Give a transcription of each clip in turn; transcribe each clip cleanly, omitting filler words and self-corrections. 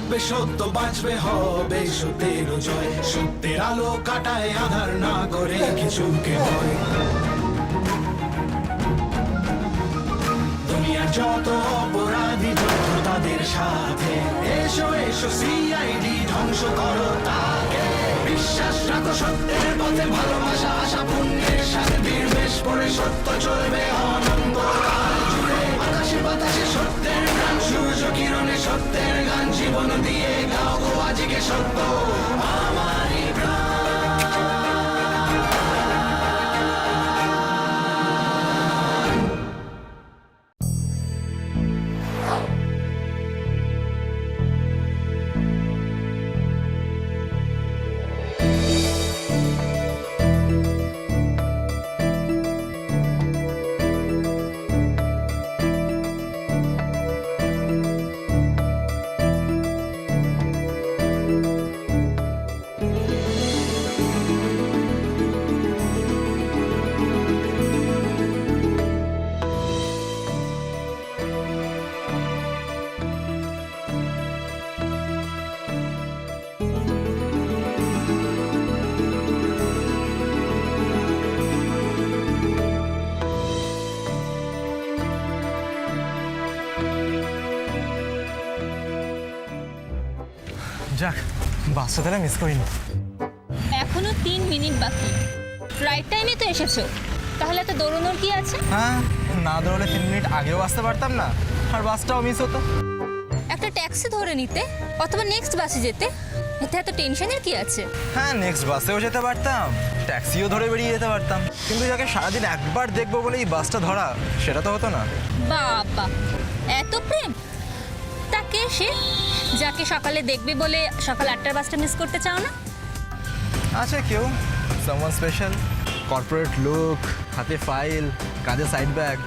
থাকবে সত্য, বাঁচবে হবে সত্যের জয়। সত্যের আলো কাটায় আধার, না করে কিছুকে ভয়। দুনিয়ার যত অপরাধী যত তাদের সাথে, এসো এসো সিআইডি ধ্বংস করো তাকে। বিশ্বাস রাখো সত্যের পথে, ভালোবাসা আশা পুণ্যের সাথে বীর বেশ পড়ে সত্য চলবে অনন্ত কাল জুড়ে। আকাশে বাতাসে সত্যের গান, সূর্য কিরণে সত্যের গান। জীবন দিয়ে গাও গো আজকে সত্য আমারই প্রাণ। যাক, বাসটা তাহলে মিস করিনি। এখনো 3 মিনিট বাকি। রাইট টাইমে তো এসেছো, তাহলে তো দৌড়ানোর কি আছে? হ্যাঁ, না দৌড়লে 3 মিনিট আগেও আসতে পারতাম না, আর বাসটাও মিস হতো। একটা ট্যাক্সি ধরে নিতে অথবা নেক্সট বাসে যেতে, এতে এত টেনশনের কি আছে? হ্যাঁ, নেক্সট বাসেও যেতে পারতাম, ট্যাক্সিও ধরে বেরিয়ে যেতে পারতাম, কিন্তু যাকে সারাদিন একবার দেখবো বলে এই বাসটা ধরা, সেটা তো হতো না। বাবা, এত প্রেম! তাকে সে যাকে সকালে দেখবে বলে সকাল 8টার বাসটা মিস করতে চাও না? আছে কেউ, সামওয়ান স্পেশাল, কর্পোরেট লুক, হাতে ফাইল, কাঁধে সাইড ব্যাগ,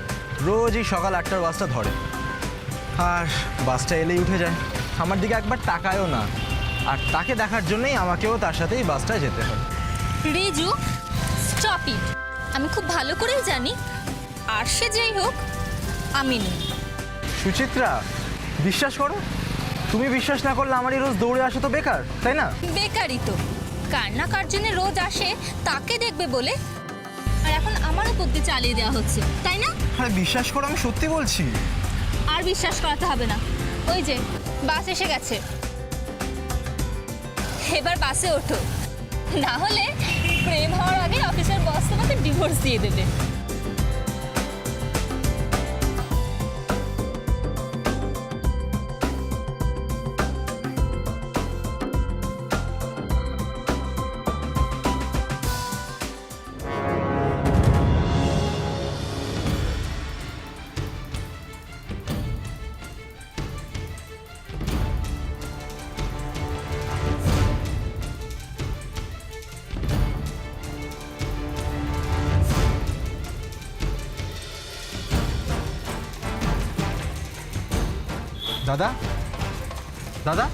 রোজই সকাল 8টার বাসটা ধরে, আর বাসটা এলেই উঠে যায়, আমার দিকে একবার তাকায়ও না। আর তাকে দেখার জন্যই আমাকেও তার সাথেই বাসটায় যেতে হয়। Riju, stop it! আমি খুব ভালো করেই জানি, আর সে যেই হোক, আমি নই। সুচিত্রা, বিশ্বাস করো, তুমি বিশ্বাস না করলে আমার এই রোজ দৌড়ে আসা তো বেকার, তাই না? বেকারই তো। কার না কার জন্য রোজ আসে তাকে দেখবে বলে, আর এখন আমার উপর দিয়ে চালিয়ে দেওয়া হচ্ছে, তাই না? আরে বিশ্বাস করো, আমি সত্যি বলছি। আর বিশ্বাস করাতে হবে না। ওই যে বাস এসে গেছে, এবার বাসে ওঠো, না হলে প্রেম হওয়ার আগে অফিসের বস তোমাকে ডিভোর্স দিয়ে দেবে। দাদা, দাদা,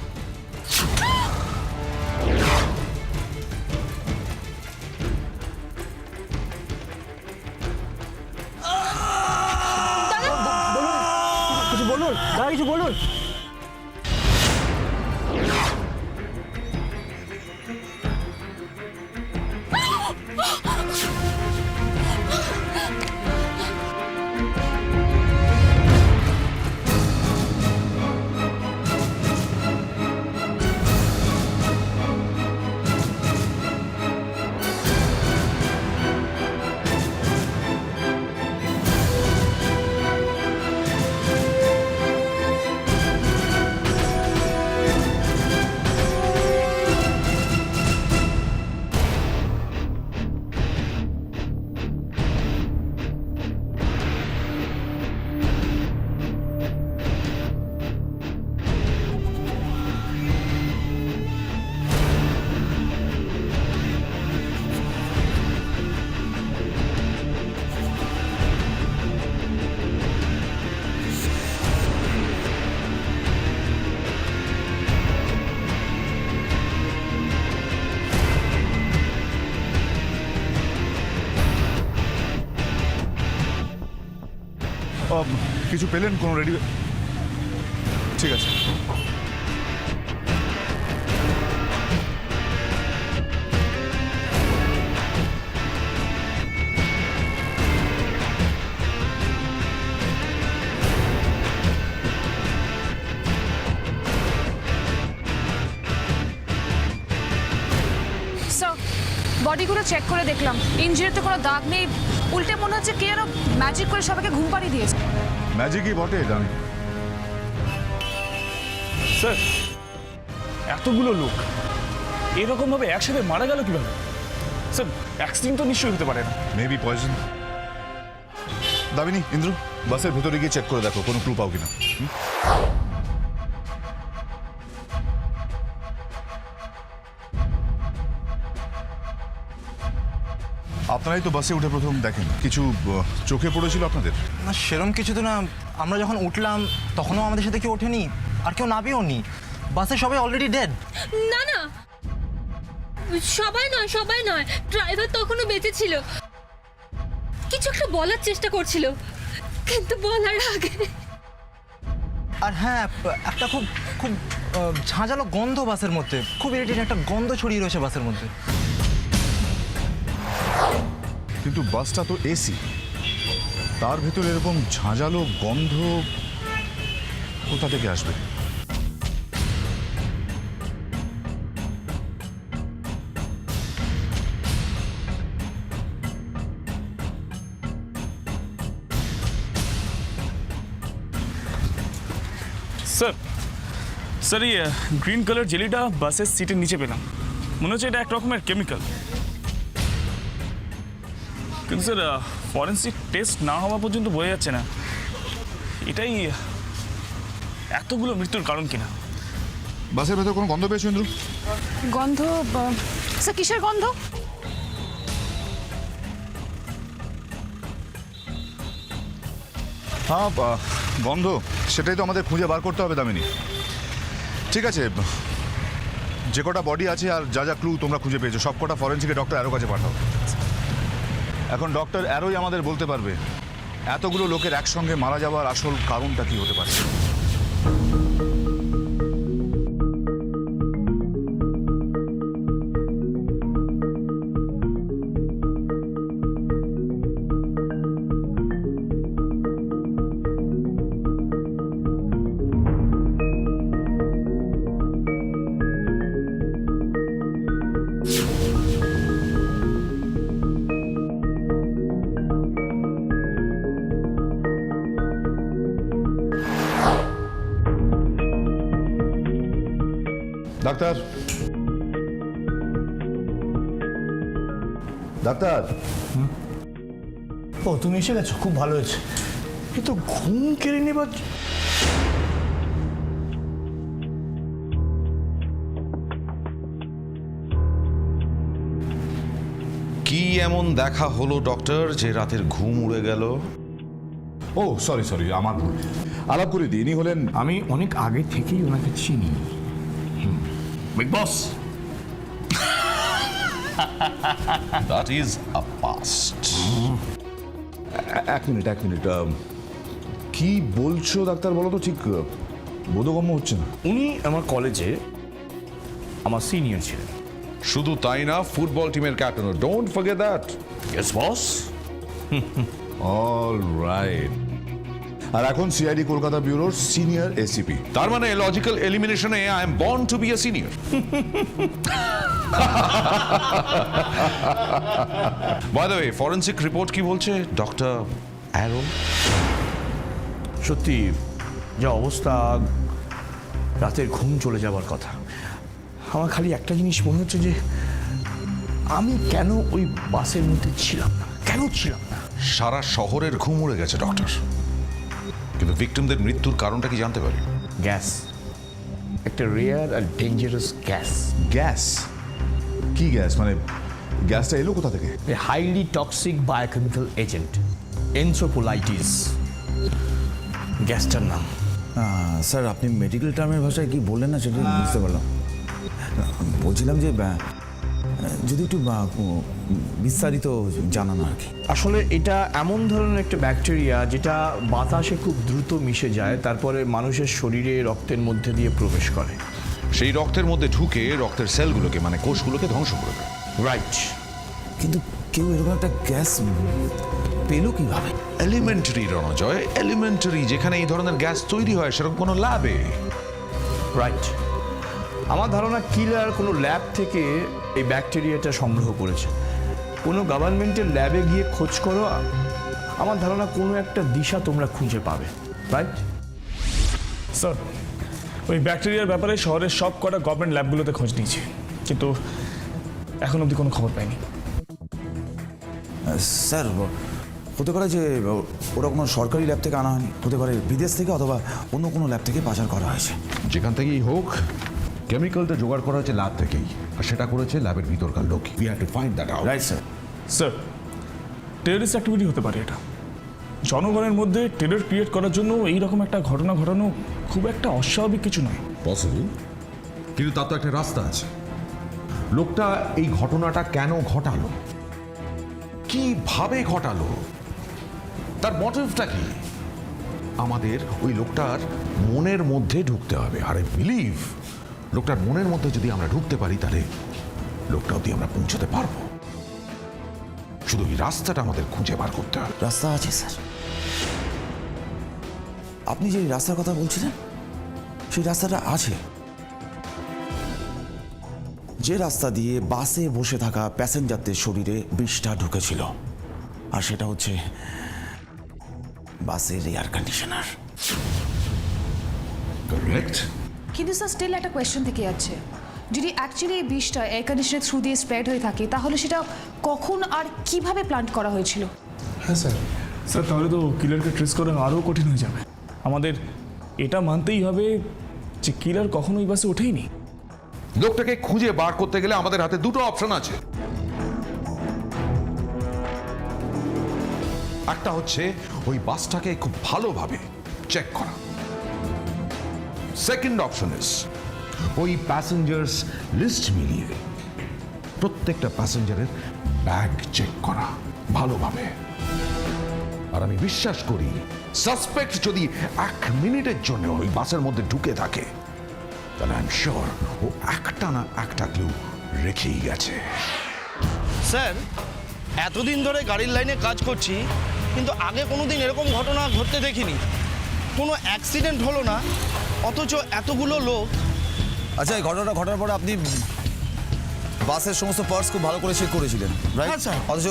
কিছু বলুন দাদা, কিছু বলুন। কিছু পেলেন কোনো রেডি? ঠিক আছে। বডিগুলো চেক করে দেখলাম, ইঞ্জিরিতে কোনো দাগ নেই। উল্টে মনে হচ্ছে কে যেন ম্যাজিক করে সবাইকে ঘুম পাড়িয়ে দিয়েছে। ম্যাজিকই বটে জানি। স্যার, এতগুলো লোক এরকম ভাবে একসাথে মারা গেল কিভাবে? স্যার, অ্যাক্সিডেন্ট তো নিশ্চয়ই হতে পারে না। Maybe poison. দামিনী, ইন্দ্র, বাসের ভেতরে গিয়ে চেক করে দেখো কোনো ক্লু পাও কিনা। আপনারাই তো বাসে উঠে প্রথম দেখেন, কিছু চোখে পড়েছিল আপনাদের? না সেরকম কিছু তো না, আমরা যখন উঠলাম তখনও আমাদের সাথে কেউ ওঠেনি, আর কেউ নাবেও নি। বাসে সবাই অলরেডি ডেড। না না, সবাই নয়, ড্রাইভার তখনও বেঁচে ছিল, কিছু একটা বলার চেষ্টা করছিল, কিন্তু বলার আগে। আর হ্যাঁ, একটা খুব খুব ঝাঁঝালো গন্ধ বাসের মধ্যে, খুব ইরিটেটিং একটা গন্ধ ছড়িয়ে রয়েছে বাসের মধ্যে। কিন্তু বাসটা তো এসি, তার ভেতরে এরকম ঝাঁঝালো গন্ধ কোথা থেকে আসবে? স্যার এই গ্রিন কালার জেলিটা বাসের সিটের নিচে পেলাম, মনে হচ্ছে এটা এক রকমের কেমিক্যাল। কিন্তু স্যার ফরেন্সিক টেস্ট না হওয়া পর্যন্ত বোঝা যাচ্ছে না এটাই এতগুলো মৃত্যুর কারণ কিনা। বাসের ভেতর কোনো গন্ধ পেয়েছো ইন্দ্র? গন্ধ? স্যার কিসের গন্ধ? হ্যাঁ, গন্ধ, সেটাই তো আমাদের খুঁজে বার করতে হবে দামিনী। ঠিক আছে, যে কটা বডি আছে আর যা যা ক্লু তোমরা খুঁজে পেয়েছো সব কটা ফরেন্সিকে ডক্টর অ্যারো কাছে পাঠাও। এখন ডক্টর অ্যারোই আমাদের বলতে পারবে এতগুলো লোকের একসঙ্গে মারা যাওয়ার আসল কারণটা কি হতে পারে। Doctor, doctor. ও তুমি এসে গেছো, খুব ভালো হয়েছে। এ তো ঘুম কেড়ে নেবার। কি এমন দেখা হলো ডক্টর যে রাতের ঘুম উড়ে গেল? ও সরি সরি, আমার ভুল। আলাপ করে দিই, ইনি হলেন। আমি অনেক আগে থেকেই ওনাকে চিনি। Big boss. That is a past. এক মিনিট। কি বলছো ডাক্তার, বলো তো, ঠিক বোধগম্য হচ্ছে না। উনি আমার কলেজে আমার সিনিয়র ছিলেন। শুধু তাই না, ফুটবল টিমের captain. Don't forget that. Yes boss. All right. আর এখন সিআইডি কলকাতা ব্যুরোর সিনিয়র এসিপি। তার মানে লজিক্যাল এলিমিনেশনে I am born to be a senior. By the way, forensic report কি বলছে ডক্টর অ্যারো? সত্যি যা অবস্থা, রাতের ঘুম চলে যাবার কথা। আমার খালি একটা জিনিস মনে হচ্ছে যে আমি কেন ওই বাসের মধ্যে ছিলাম না, কেন ছিলাম না। সারা শহরের ঘুম উড়ে গেছে ডক্টর, কিন্তু ভিকটিমদের মৃত্যুর কারণটা কি জানতে পারি? গ্যাস, একটা রেয়ার আর ডেঞ্জারাস গ্যাস। গ্যাস? কি গ্যাস? মানে গ্যাসটা এলো কোথা থেকে? A highly toxic biochemical agent, encephalitis গ্যাসটার নাম। স্যার, আপনি মেডিকেল টার্মের ভাষায় কি বললেন না সেটা বুঝতে পারলাম। বলছিলাম যে যদি একটু বিস্তারিত জানান আর কি। আসলে এটা এমন ধরনের একটা ব্যাকটেরিয়া যেটা বাতাসে খুব দ্রুত মিশে যায়, তারপরে মানুষের শরীরে রক্তের মধ্যে দিয়ে প্রবেশ করে। সেই রক্তের মধ্যে ঢুকে রক্তের সেলগুলোকে মানে কোষগুলোকে ধ্বংস করে দেয়। রাইট। কিন্তু কেউ এরকম একটা গ্যাস পেলো কিভাবে? Elementary Ranajoy, elementary. যেখানে এই ধরনের গ্যাস তৈরি হয় সেরকম কোনো ল্যাবে। রাইট। আমার ধারণা কিলার কোনো ল্যাব থেকে এই ব্যাকটেরিয়াটা সংগ্রহ করেছে, কোনো গভর্নমেন্টের ল্যাবে গিয়ে খোঁজ করো, আমার ধারণা কোনো একটা দিশা তোমরা খুঁজে পাবে, রাইট? স্যার, ওই ব্যাকটেরিয়ার ব্যাপারে শহরের সব কটা গভর্নমেন্ট ল্যাবগুলোতে খোঁজ নিয়েছি, কিন্তু এখন অবধি কোনো খবর পাইনি। স্যার, হতে পারে যে ওরা কোনো সরকারি ল্যাব থেকে আনা হয়নি, হতে পারে বিদেশ থেকে অথবা অন্য কোনো ল্যাব থেকে পাচার করা হয়েছে। যেখান থেকেই হোক, কেমিক্যালটা জোগাড় করা হয়েছে ল্যাব থেকেই, আর সেটা করেছে ল্যাবের ভিতরকার লোক। We have to find that out. Right sir. Sir, terrorist activity হতে পারে এটা। জনগণের মধ্যে টেরর ক্রিয়েট করার জন্য এইরকম একটা ঘটনা ঘটানো খুব একটা অস্বাভাবিক কিছু নয়। পসিবল, কিন্তু তার তো একটা রাস্তা আছে। লোকটা এই ঘটনাটা কেন ঘটালো, কিভাবে ঘটালো, তার মোটিভটা কি, আমাদের ওই লোকটার মনের মধ্যে ঢুকতে হবে। আর আই বিলিভ লোকটার মনের মধ্যে যদি আমরা ঢুকতে পারি, তাহলে লোকটা অবধি আমরা পৌঁছতে পারবো। শুধু এই রাস্তাটা আমাদের খুঁজে বার করতে হবে। রাস্তা আছে স্যার। আপনি যে রাস্তার কথা বলছিলেন, সেই রাস্তাটা আছে। যে রাস্তা দিয়ে বাসে বসে থাকা প্যাসেঞ্জারদের শরীরে বিষটা ঢুকেছিল, আর সেটা হচ্ছে বাসের এয়ার কন্ডিশনার। কারেক্ট। কিন্তু স্যার স্টিল একটা কোয়েশ্চেন থেকে যাচ্ছে, যদি অ্যাকচুয়ালি এই বিষটা এয়ার কন্ডিশনের থ্রু দিয়ে স্প্রেড হয়ে থাকে, তাহলে সেটা কখন আর কিভাবে প্ল্যান্ট করা হয়েছিল? হ্যাঁ স্যার। স্যার, তাহলে তো কিলারকে ট্রেস করা আরও কঠিন হয়ে যাবে। আমাদের এটা মানতেই হবে যে কিলার কখনো ওই বাসে ওঠেইনি। লোকটাকে খুঁজে বার করতে গেলে আমাদের হাতে দুটো অপশন আছে। একটা হচ্ছে ওই বাসটাকে খুব ভালোভাবে চেক করা। সেকেন্ড অপশন ইজ ওই প্যাসেঞ্জার্স লিস্ট মিলিয়ে প্রত্যেকটা প্যাসেঞ্জারের ব্যাগ চেক করা ভালোভাবে। আর আমি বিশ্বাস করি, সাসপেক্ট যদি 1 মিনিটের জন্য ওই বাসের মধ্যে ঢুকে থাকে, তাহলে আই এম শিওর ও একটা না একটা ক্লু রেখেই গেছে। স্যার, এতদিন ধরে গাড়ির লাইনে কাজ করছি, কিন্তু আগে কোনোদিন এরকম ঘটনা ঘটতে দেখিনি। কোনো অ্যাক্সিডেন্ট হলো না, অথচ এতগুলো লোক। আচ্ছা, এই ঘটনাটা ঘটার পরে আপনি বাসের সমস্ত পার্টস খুব ভালো করে চেক করেছিলেন, রাইট? হ্যাঁ, স্যার। অথচ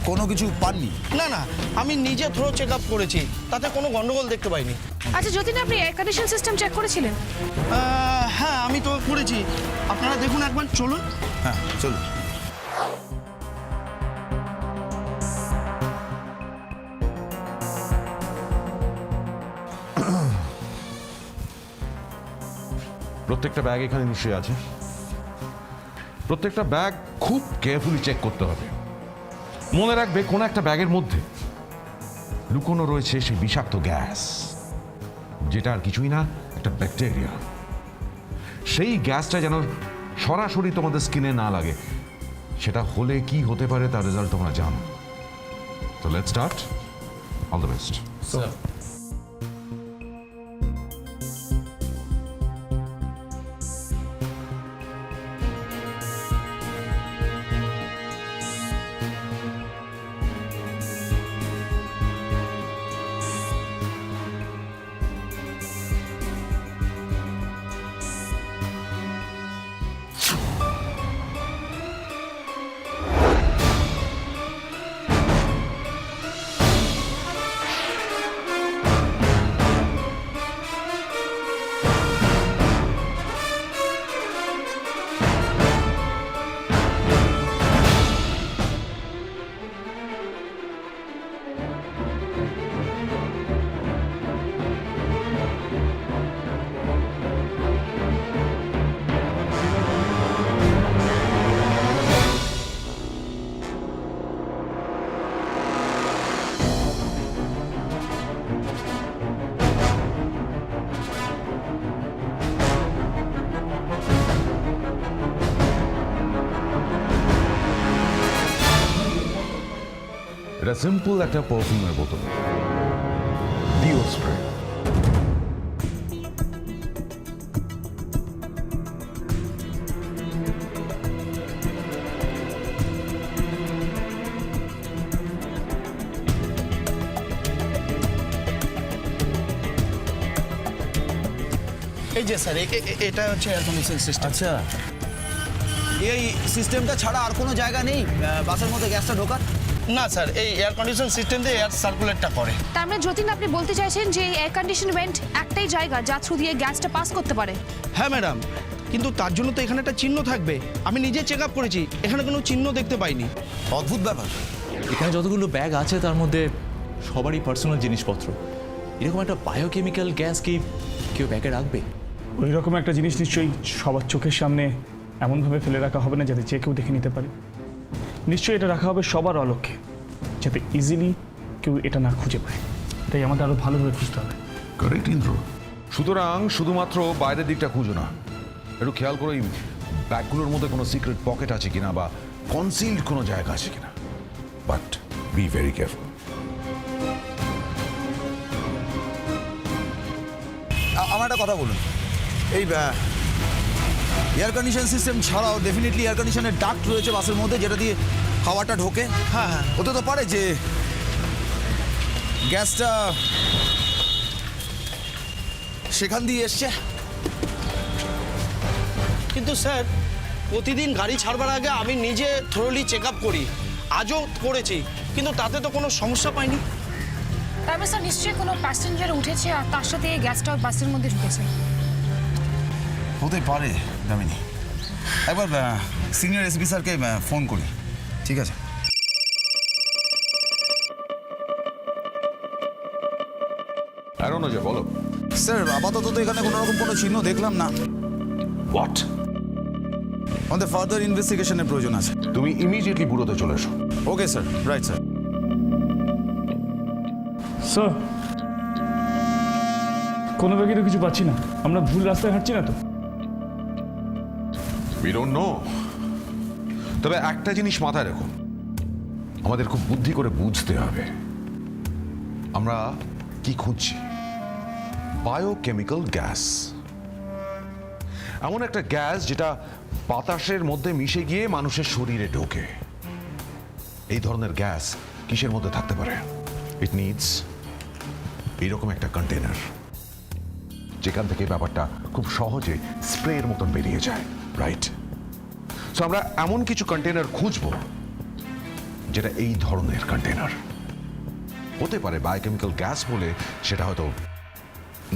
কোনো কিছু পাননি? না না, আমি নিজে থ্রো চেক আপ করেছি, তাতে কোনো গন্ডগোল দেখতে পাইনি। আচ্ছা, যতীন, আপনি এয়ার কন্ডিশন সিস্টেম চেক করেছিলেন? হ্যাঁ, আমি তো করেছি। আপনারা দেখুন একবার, চলুন। হ্যাঁ, চলুন। প্রত্যেকটা ব্যাগ এখানে নিশ্চয়ই আছে। প্রত্যেকটা ব্যাগ খুব কেয়ারফুলি চেক করতে হবে। মনে রাখবে, কোনো একটা ব্যাগের মধ্যে লুকোনো রয়েছে সেই বিষাক্ত গ্যাস, যেটা আর কিছুই না, একটা ব্যাকটেরিয়া। সেই গ্যাসটা যেন সরাসরি তোমাদের স্কিনে না লাগে। সেটা হলে কি হতে পারে তার রেজাল্ট তোমরা জানো। তো let's start. All the best. এটা সিম্পল একটা পারফিউমের বোতল, ডিও স্প্রে। এই যে স্যার, এটা হচ্ছে এয়ার কন্ডিশন সিস্টেম। আচ্ছা, এই সিস্টেমটা ছাড়া আর কোনো জায়গা নেই বাসের মধ্যে গ্যাসটা ঢোকার? না স্যার, এই এয়ার কন্ডিশন সিস্টেম দিয়ে এয়ার সার্কুলেটটা করে। তার মানে যতীন, আপনি বলতে চাইছেন যে এই এয়ার কন্ডিশন ভেন্ট একটাই জায়গা যা থ্রু দিয়ে গ্যাসটা পাস করতে পারে? হ্যাঁ ম্যাডাম, কিন্তু তার জন্য তো এখানে একটা চিহ্ন থাকবে। আমি নিজে চেক আপ করেছি, এখানে কোনো চিহ্ন দেখতে পাইনি। অদ্ভুত ব্যাপার। এখানে যতগুলো ব্যাগ আছে তার মধ্যে সবারই পার্সোনাল জিনিসপত্র। এরকম একটা বায়োকেমিক্যাল গ্যাস কি কেউ ব্যাগে রাখবে? ওই রকম একটা জিনিস নিশ্চয়ই সবার চোখের সামনে এমনভাবে ফেলে রাখা হবে না যাতে যে কেউ দেখে নিতে পারে। নিশ্চয়ই এটা রাখা হবে সবার অলক্ষ্যে, যাতে ইজিলি কেউ এটা না খুঁজে পায়। তাই আমাদের আরও ভালোভাবে খুঁজতে হবে। কারেক্ট ইন্দ্র। সুতরাং শুধুমাত্র বাইরের দিকটা খুঁজো না, একটু খেয়াল করো এই ব্যাগগুলোর মধ্যে কোনো সিক্রেট পকেট আছে কিনা বা কনসিল্ড কোনো জায়গা আছে কিনা। But be very careful. আমার একটা কথা বলুন, এই এয়ার কন্ডিশন সিস্টেম ছাড়াও ডেফিনেটলি এয়ার কন্ডিশনের ডাক্ট রয়েছে বাসের মধ্যে, যেটা দিয়ে হাওয়াটা ঢোকে। হ্যাঁ হ্যাঁ, হতে তো পারে যে গ্যাসটা সেখান দিয়ে এসছে। কিন্তু স্যার প্রতিদিন গাড়ি ছাড়বার আগে আমি নিজে থরোলি চেক আপ করি, আজও করেছি, কিন্তু তাতে তো কোনো সমস্যা পাইনি। তার মানে স্যার নিশ্চয়ই কোনো প্যাসেঞ্জার উঠেছে আর তার সাথে এই গ্যাসটা বাসের মধ্যে ঢুকেছে। হতে পারে দামিনী। একবার সিনিয়র এসপি স্যারকে ফোন করি। ঠিক আছে। আরো যে বলো। স্যার আপাতত তো এখানে কোনো রকম কোনো চিহ্ন দেখলাম না। হোয়াট? আমাদের ফার্দার ইনভেস্টিগেশনের প্রয়োজন আছে। তুমি ইমিডিয়েটলি ব্যুরোতে চলে এসো। Okay sir, right sir. Sir, কোনো ব্যাগে তো কিছু পাচ্ছি না। আমরা ভুল রাস্তায় হাঁটছি না তো? We don't know. তবে একটা জিনিস মাথায় রেখো, আমাদের খুব বুদ্ধি করে বুঝতে হবে আমরা কি খুঁজছি। বায়োকেমিক্যাল গ্যাস, এমন একটা গ্যাস যেটা বাতাসের মধ্যে মিশে গিয়ে মানুষের শরীরে ঢোকে। এই ধরনের গ্যাস কিসের মধ্যে থাকতে পারে? ইট নিডস এইরকম একটা কন্টেনার, যেখান থেকে ব্যাপারটা খুব সহজে স্প্রের মতন বেরিয়ে যায়। রাইট? সো আমরা এমন কিছু কন্টেনার খুঁজবো যেটা এই ধরনের কন্টেনার হতে পারে। বায়োকেমিক্যাল গ্যাস বলে সেটা হয়তো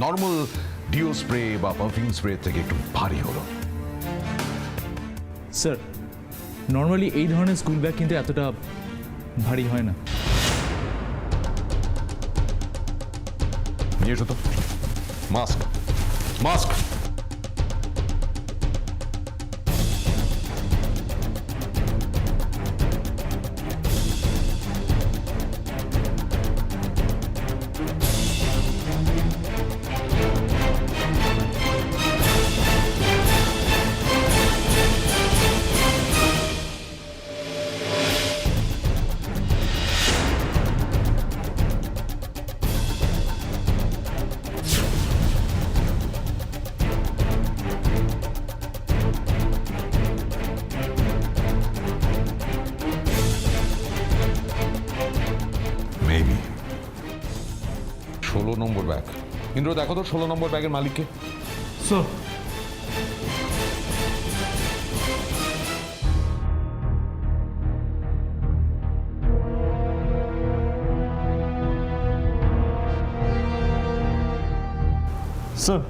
নর্মাল ডিও স্প্রে বা পারফিউম স্প্রে থেকে একটু ভারী হলো। স্যার, নর্মালি এই ধরনের স্কুল ব্যাগ কিন্তু এতটা ভারী হয় না। নিয়ে এসো তো মাস্ক। মাস্ক মেবি 16 নম্বর ব্যাগ। ইন্দ্র দেখো তো 16 নম্বর ব্যাগের মালিককে। Sir, sir,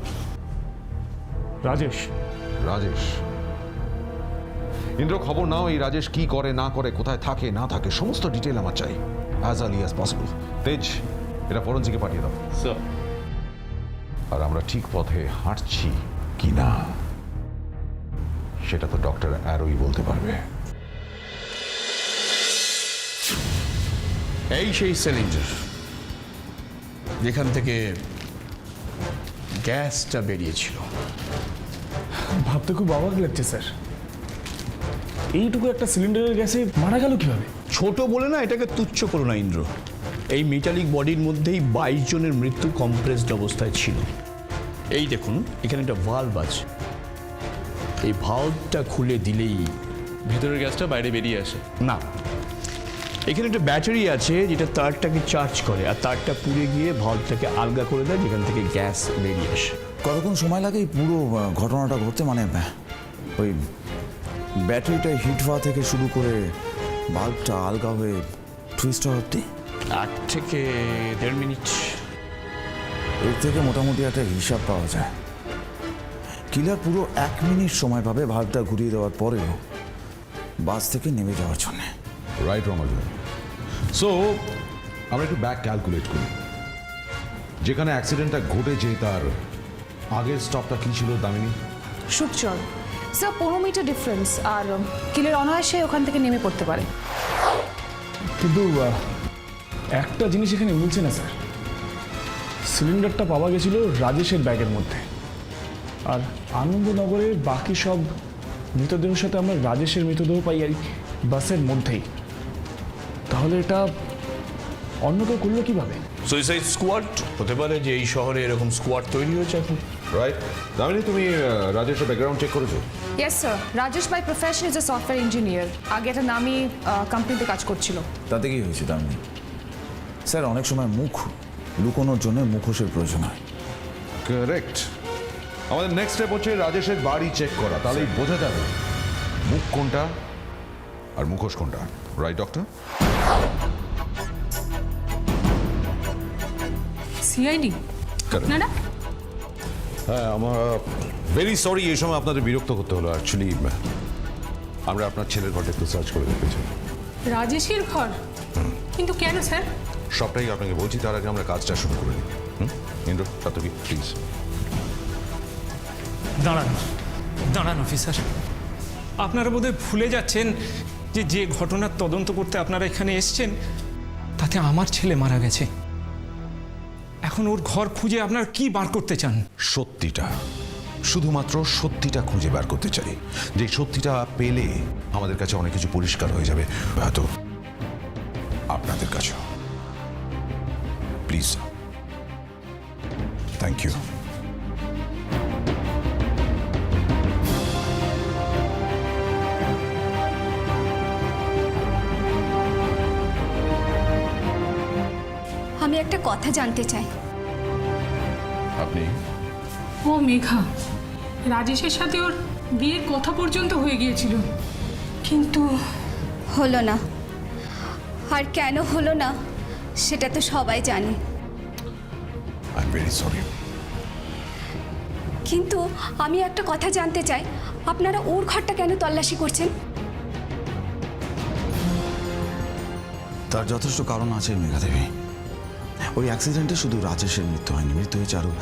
Rajesh. রাজেশ? ইন্দ্র খবর নাও, এই রাজেশ কি করে না করে, কোথায় থাকে না থাকে, সমস্ত ডিটেল আমার চাই অ্যাজ আর্লি অ্যাজ পসিবল। তেজ, এটা ফরেনসিকে পাঠিয়ে দাও। স্যার, আর আমরা ঠিক পথে হাঁটছি কি না সেটা তো ডক্টর অ্যারোই বলতে পারবে। এই সেই সিলিন্ডার যেখান থেকে গ্যাসটা বেরিয়েছিল। ভাবতে খুব অবাক লাগছে স্যার, এইটুকু একটা সিলিন্ডারের গ্যাসে মারা গেল কিভাবে? ছোট বলে না এটাকে তুচ্ছ করো না ইন্দ্র। এই মেটালিক বডির মধ্যেই 22 জনের মৃত্যু কম্প্রেসড অবস্থায় ছিল। এই দেখুন, এখানে একটা ভালভ আছে। এই ভালভটা খুলে দিলেই ভেতরের গ্যাসটা বাইরে বেরিয়ে আসে। না, এখানে একটা ব্যাটারি আছে যেটা তারটাকে চার্জ করে, আর তারটা পুড়ে গিয়ে ভালভটাকে আলগা করে দেয়, যেখান থেকে গ্যাস বেরিয়ে আসে। কতক্ষণ সময় লাগে এই পুরো ঘটনাটা ঘটতে? মানে ওই ব্যাটারিটা হিট হওয়া থেকে শুরু করে বাল্বটা আলগা হয়ে টুইস্ট হওয়া অব্দি 1 থেকে 1.5 মিনিট। এর থেকে মোটামুটি একটা হিসাব পাওয়া যায়। কিলার পুরো 1 মিনিট সময় পাবে ভাল্বটা ঘুরিয়ে দেওয়ার পরেও বাস থেকে নেমে যাওয়ার জন্যে। রাইট রমাজু। সো আমরা একটু ব্যাক ক্যালকুলেট করি। যেখানে অ্যাক্সিডেন্টটা ঘটেছে তার আগের স্টপটা কী ছিল Damini? Sukchar sir 15 metre difference, আর কিলের অনায়াসে ওখান থেকে নেমে পড়তে পারে। কিন্তু একটা জিনিস এখানে মিলছে না স্যার। সিলিন্ডারটা পাওয়া গেছিল রাজেশের ব্যাগের মধ্যে, আর আনন্দনগরের বাকি সব মৃতদেহের সাথে আমরা রাজেশের মৃতদেহ পাই এই বাসের মধ্যেই। তাহলে এটা অন্য কেউ করলো কীভাবে? সুইসাইড স্কোয়াড হতে পারে, যে এই শহরে এরকম স্কোয়াড তৈরি হয়েছে এখন। রাইট দামিনী, তুমি রাজেশের ব্যাকগ্রাউন্ড চেক করেছো? Yes sir, Rajesh by profession is a software engineer. আগে একটা নামি কোম্পানিতে কাজ করছিল। তাতে কি হয়েছে দামি? স্যার অনেক সময় মুখ লুকোনোর জন্য মুখোশের প্রয়োজন হয়। কারেক্ট। আমাদের নেক্সট স্টেপ হচ্ছে রাজেশের বাড়ি চেক করা, তাহলেই বোঝা যাবে মুখ কোনটা আর মুখোশ কোনটা। Right doctor? সিআইডি না না, হ্যাঁ, আমার ভেরি সরি এই সময় আপনাদের বিরক্ত করতে হলো। অ্যাকচুয়ালি আমরা আপনার ছেলের ঘরটা একটু সার্চ করে দেখতে চাই। রাজেশের ঘর? কিন্তু কেন স্যার? সবটাই আপনাকে বলছি, তার আগে আমরা কাজটা শুরু করে নিই। ইন্দ্র, সাতকি প্লিজ। দাঁড়ান দাঁড়ান অফিসার, আপনারা বোধহয় ভুলে যাচ্ছেন যে যে ঘটনার তদন্ত করতে আপনারা এখানে এসছেন তাতে আমার ছেলে মারা গেছে। এখন ওর ঘর খুঁজে আপনারা কি বার করতে চান? সত্যিটা, শুধুমাত্র সত্যিটা খুঁজে বার করতে চাই। যে সত্যিটা পেলে আমাদের কাছে অনেক কিছু পরিষ্কার হয়ে যাবে, হয়তো আপনাদের কাছেও। Please, thank you. আমি একটা কথা জানতে চাই। আপনি? ও মেঘা, রাজেশের সাথে ওর বিয়ের কথা পর্যন্ত হয়ে গিয়েছিল, কিন্তু হলো না। আর কেন হলো না সেটা তো সবাই জানে। I am very sorry. কিন্তু আমি একটা কথা জানতে চাই, আপনারা ওর ঘরটা কেন তল্লাশি করছেন? তার যথেষ্ট কারণ আছে মেঘাদেবী। ওই অ্যাক্সিডেন্টে শুধু রাজেশের মৃত্যু হয়নি, মৃত্যু হয়েছে আরও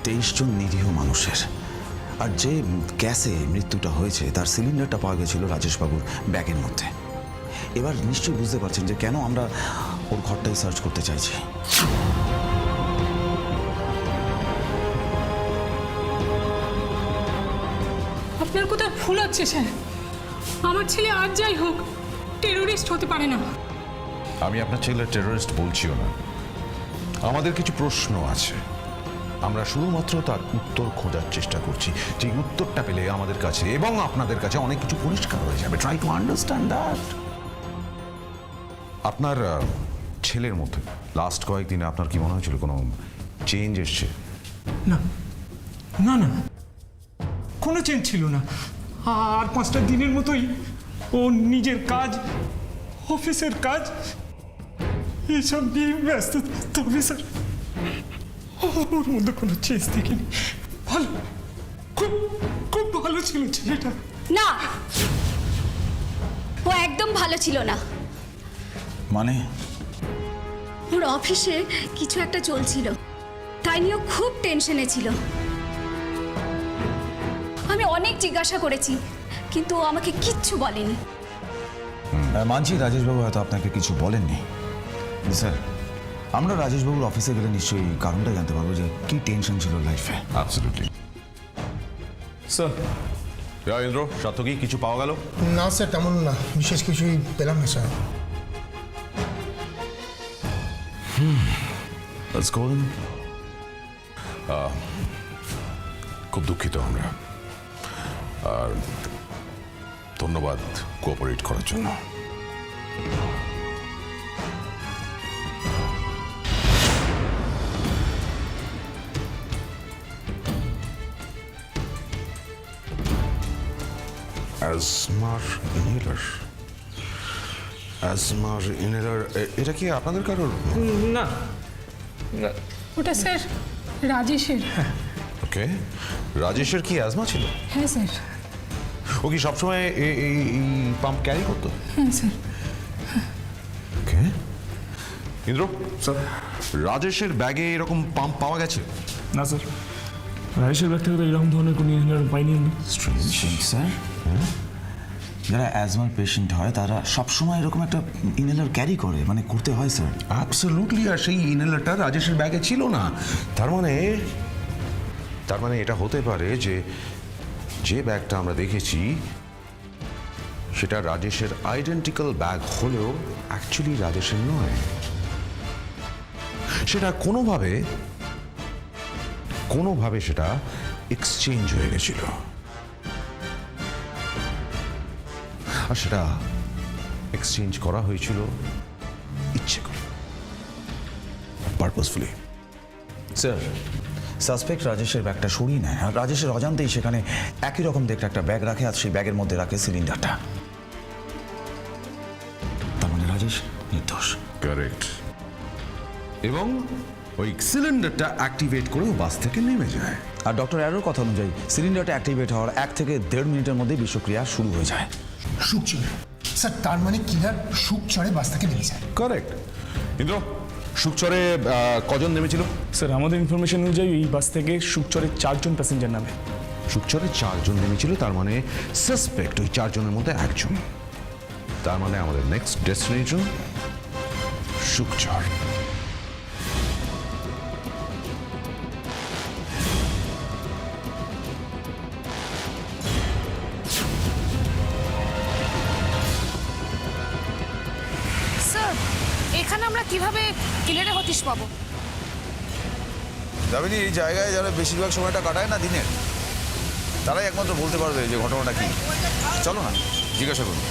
23 জন নিরীহ মানুষের। আর যে গ্যাসে মৃত্যুটা হয়েছে তার সিলিন্ডারটা পাওয়া গেছিল রাজেশবাবুর ব্যাগের মধ্যে। এবার নিশ্চয়ই বুঝতে পারছেন যে কেন আমরা ওর ঘরটাই সার্চ করতে চাইছি। আপনার কোথাও ভুল হচ্ছে স্যার। আমার ছেলে আর যাই হোক টেরোরিস্ট হতে পারে না। আমি আপনার ছেলে টেররিস্ট বলছিও না। আমাদের কিছু প্রশ্ন আছে, আমরা শুধুমাত্র তার উত্তর খোঁজার চেষ্টা করছি। যে উত্তরটা পেলে আমাদের কাছে এবং আপনাদের কাছে অনেক কিছু পরিষ্কার হয়ে যাবে। Try to understand that. আপনার ছেলের মধ্যে লাস্ট কয়েকদিনে আপনার কি মনে হয়েছিল কোনো চেঞ্জ এসছে? না না না, কোনো চেঞ্জ ছিল না। আর 5টা দিনের মতোই ও নিজের কাজ, অফিসের কাজ এইসব নিয়ে ব্যস্ত। তবে স্যার ওর মধ্যে কোনো চেঞ্জ দেখিনি। ভালো, খুব খুব ভালো ছিল ছেলেটা। না, ও একদম ভালো ছিল না। মানে ওর অফিসে কিছু একটা চলছিল, তাই নিয়ে ও খুব টেনশনে ছিল। আমি অনেক জিজ্ঞাসা করেছি, কিন্তু ও আমাকে কিচ্ছু বলেনি। মানছি রাজেশবাবু হয়তো আপনাকে কিছু বলেননি। স্যার আমরা রাজেশবাবুর অফিসে গেলে নিশ্চয়ই কারণটা জানতে পারবো যে কি টেনশন ছিল লাইফে। অ্যাবসলিউটলি স্যার ইন্দ্র, সাতকি কিছু পাওয়া গেল? না স্যার, তেমন না, বিশেষ কিছুই পেলাম না স্যার। Let's go then. খুব দুঃখিত আমরা, আর ধন্যবাদ কোঅপারেট করার জন্য। অ্যাজমার ইনহেলার এটা কি আপনাদের কারোর? না ওটা স্যার রাজেশের। ওকে, রাজেশের কি অ্যাজমা ছিল? হ্যাঁ স্যার। ও কি সবসময় এই পাম্প ক্যারি করতো? হ্যাঁ স্যার। ওকে, ইন্দ্র স্যার, রাজেশের ব্যাগে এরকম পাম্প পাওয়া গেছে? না স্যার, রাজেশের ব্যাগ থেকে তো এরকম ধরনের কোনো ইনহেলার পাইনি আমি। স্যার, যারা অ্যাজমার পেশেন্ট হয় তারা সবসময় এরকম একটা ইনহেলার ক্যারি করে, মানে করতে হয় স্যার। অ্যাবসলিউটলি, আর সেই ইনহেলারটা রাজেশের ব্যাগে ছিল না। তার মানে এটা হতে পারে যে ব্যাগটা আমরা দেখেছি সেটা রাজেশের আইডেন্টিক্যাল ব্যাগ হলেও অ্যাকচুয়ালি রাজেশের নয়। সেটা কোনোভাবে সেটা এক্সচেঞ্জ হয়ে গেছিল, আর সেটা এক্সচেঞ্জ করা হয়েছিল ইচ্ছে করে, পারপাসফুলি। স্যার, সাসপেক্ট রাজেশের ব্যাগটা সরিয়ে নেয় আর রাজেশের অজান্তেই সেখানে একই রকম দেখতে একটা ব্যাগ রাখে আর সেই ব্যাগের মধ্যে রাখে সিলিন্ডারটা। তার মানে রাজেশ নির্দোষ। কারেক্ট। এবং ওই সিলিন্ডারটা অ্যাক্টিভেট করে বাস থেকে নেমে যায়। আর ডক্টর অ্যারোর কথা অনুযায়ী সিলিন্ডারটা অ্যাক্টিভেট হওয়ার 1 থেকে 1.5 মিনিটের মধ্যেই বিষক্রিয়া শুরু হয়ে যায়। সুখ চড়ে স্যার, তার মানে কিলার সুখ চড়ে বাস থেকে নেমে যায়। কারেক্ট। ইন্দ্র, সুখচরে কজন নেমেছিল? স্যার, আমাদের ইনফরমেশন অনুযায়ী এই বাস থেকে সুখচরের 4 জন প্যাসেঞ্জার নামে। সুখচরে 4 জন নেমেছিল, তার মানে সাসপেক্ট ওই 4 জনের মধ্যে একজন। তার মানে আমাদের নেক্সট ডেস্টিনেশন সুখচর। স্যার, এখানে আমরা কিভাবে কিলারের হদিশ পাবো? দামিনী, এই জায়গায় যারা বেশিরভাগ সময়টা কাটায় না দিনের, তারাই একমাত্র বলতে পারবে যে ঘটনাটা কি। চলো না, জিজ্ঞাসা করুন।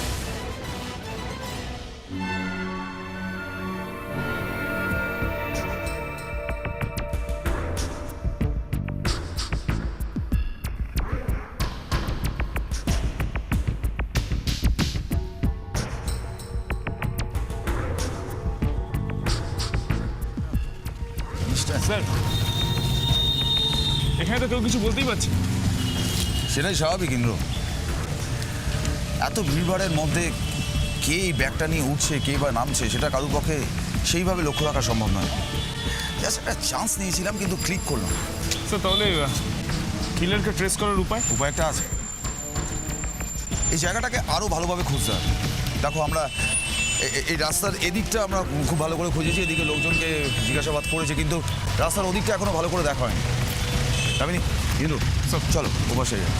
স্যার, এখানে তো কেউ কিছু বলতেই পারছি না। সেটাই স্বাভাবিক ইন্দ্র, এত ভিড়ভাড়ের মধ্যে কে এই ব্যাগটা নিয়ে উঠছে, কে বা নামছে, সেটা কারোর পক্ষে সেইভাবে লক্ষ্য রাখা সম্ভব নয়। জাস্ট একটা চান্স নিয়েছিলাম, কিন্তু ক্লিক করলাম। স্যার, তাহলে কিলারকে ট্রেস করার উপায় একটা আছে। এই জায়গাটাকে আরও ভালোভাবে খুঁজতে হবে। দেখো, আমরা এই রাস্তার এদিকটা আমরা খুব ভালো করে খুঁজেছি, এদিকে লোকজনকে জিজ্ঞাসাবাদ করেছে, কিন্তু রাস্তার ওদিকটা এখনো ভালো করে দেখা হয়নি। দামিনী, ইন্দু, চলো ওপাশে যাই।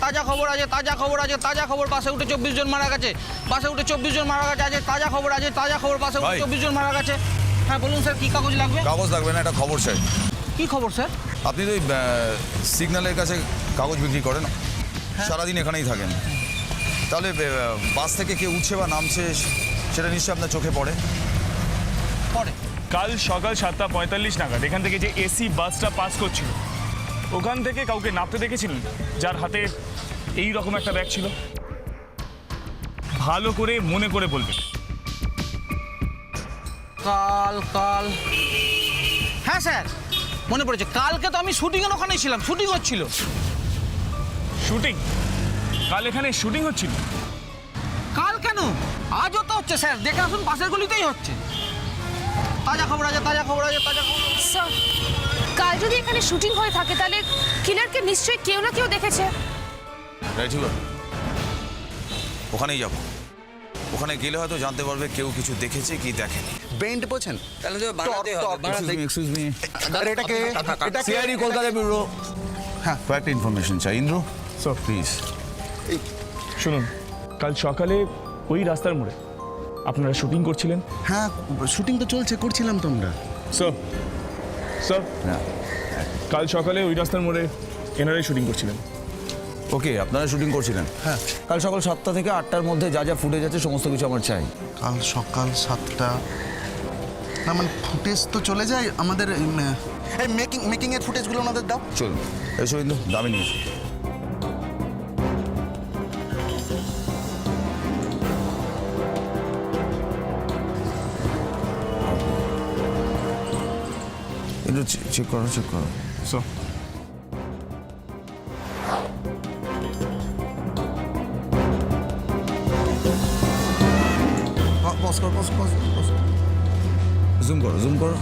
তাজা খবর আছে, তাজা খবর আছে, তাজা খবর। বাসে উঠে 24 জন মারা গেছে, বাসে উঠে 24 জন মারা গেছে। আজ তাজা খবর আছে, তাজা খবর। বাসে উঠে 24 জন মারা গেছে। হ্যাঁ বলুন স্যার, কি কাগজ লাগবে? কাগজ লাগবে না, একটা খবর চাই। কি খবর স্যার? আপনি তো সিগন্যালের কাছে কাগজ বিক্রি করেন, সারাদিন এখানেই থাকেন, তাহলে বাস থেকে কে উঠছে বা নামছে সেটা নিশ্চয়ই আপনার চোখে পড়ে। কাল সকাল 7:45 নাগাদ এখান থেকে যে এসি বাসটা পাস করছিল, ওখান থেকে কাউকে নামতে দেখেছিলেন যার হাতে এই রকম একটা ব্যাগ ছিল? ভালো করে মনে করে বলবেন। কাল হ্যাঁ স্যার, মনে পড়েছে। কালকে তো আমি শুটিংয়ের ওখানেই ছিলাম, শুটিং হচ্ছিল। শুটিং? কাল এখানে শুটিং হচ্ছিল? কাল কেন, আজও তো হচ্ছে স্যার। দেখে আসুন, পাশের গলিতেই হচ্ছে। তাজা খবর আছে, তাজা খবর আছে, তাজা খবর। স্যার, কাল যদি এখানে শুটিং হয়ে থাকে তাহলে কিলারকে নিশ্চয়ই কেউ না কেউ দেখেছে। রাইট, ওখানেই যাবো। ওখানে গেলে হয়তো জানতে পারবে কেউ কিছু দেখেছে কি দেখেনি। বেন্ড বলছেন? তাহলে তো বানাতে হবে। এক্সকিউজ মি, এটাকে সিআইডি কলকাতা ব্যুরো। হ্যাঁ, কয়েকটা ইনফরমেশন চাই ইন্দ্র। স্যার প্লিজ শুনুন, কাল সকালে ওই রাস্তার মোড়ে আপনারা শুটিং করছিলেন? হ্যাঁ, শুটিং তো চলছে, করছিলাম তো আমরা। স্যার, কাল সকালে ওই রাস্তার মোড়ে এনারাই শুটিং করছিলেন। ওকে, আপনারা শুটিং করছিলেন? হ্যাঁ, কাল সকাল 7টা থেকে 8টার মধ্যে যা যা ফুটেজ আছে সমস্ত কিছু আমার চাই। কাল সকাল 7টা? না মানে ফুটেজ তো চলে যায় আমাদের এই মেকিংয়ের ফুটেজগুলো ওনাদের দাও। চলুন এসো ইন্দু, দামিনী এসো। একটু চেক করো। সো জুম করো।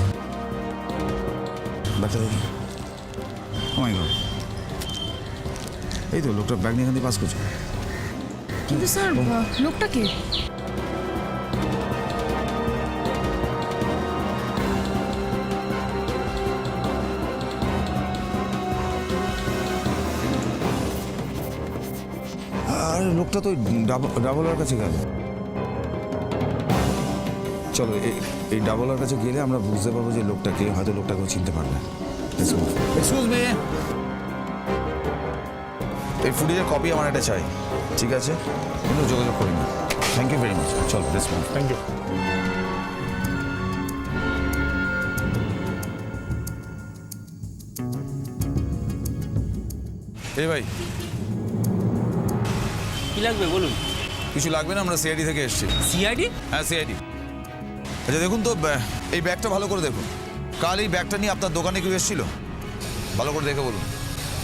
ব্যাগটা দেখি। ও মাই গড, এই তো লোকটা ব্যাগ নিয়ে এখান থেকে পাস করছে। কিন্তু স্যার লোকটা কে? আর লোকটা তো ডাবলার কাছে গেল। চলো এই ডাবলার কাছে গেলে আমরা বুঝতে পারবো যে লোকটাকে, হয়তো লোকটাকেও চিনতে পারবে। এক্সকিউজ মি, এই ফুটেজের কপি আমার একটা চাই। ঠিক আছে, কিন্তু যোগাযোগ করিনি। Thank you very much. চল রেসপন্স। Thank you. এই ভাই, কি লাগবে বলুন? কিছু লাগবে না, আমরা সিআইডি থেকে এসেছি। সিআইডি? হ্যাঁ সিআইডি। আচ্ছা দেখুন তো, এই ব্যাগটা ভালো করে দেখুন। কাল এই ব্যাগটা নিয়ে আপনার দোকানে কেউ এসেছিল? ভালো করে দেখে বলুন।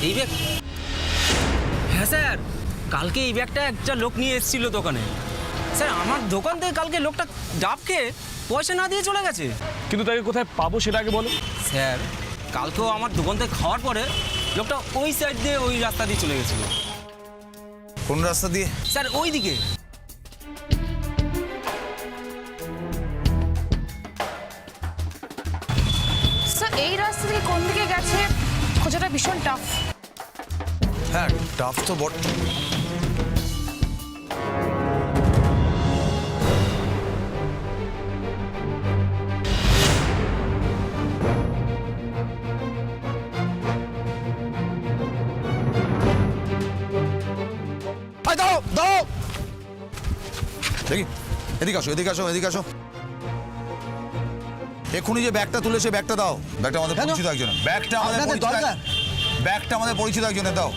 এই ব্যাগ? হ্যাঁ স্যার, কালকে এই ব্যাগটা একটা লোক নিয়ে এসেছিল দোকানে। স্যার আমার দোকান থেকে কালকে লোকটা ডাব খেয়ে পয়সা না দিয়ে চলে গেছে। কিন্তু তাকে কোথায় পাবো সেটা আগে বলো। স্যার কালকেও আমার দোকান থেকে খাওয়ার পরে লোকটা ওই সাইড দিয়ে ওই রাস্তা দিয়ে চলে গেছিল। কোন রাস্তা দিয়ে? স্যার ওই দিকে। স্যার এই রাস্তা থেকে কোন দিকে গেছে খোঁজাটা ভীষণ টাফ। হ্যাঁ টাফ তো বট। দাও দেখি, এদিকে আসো। এক্ষুনি যে ব্যাগটা তুলেছে ব্যাগটা দাও। ব্যাগটা আমাদের পরিচিত একজনের। ব্যাগটা আমাদের পরিচিত একজনের, দাও।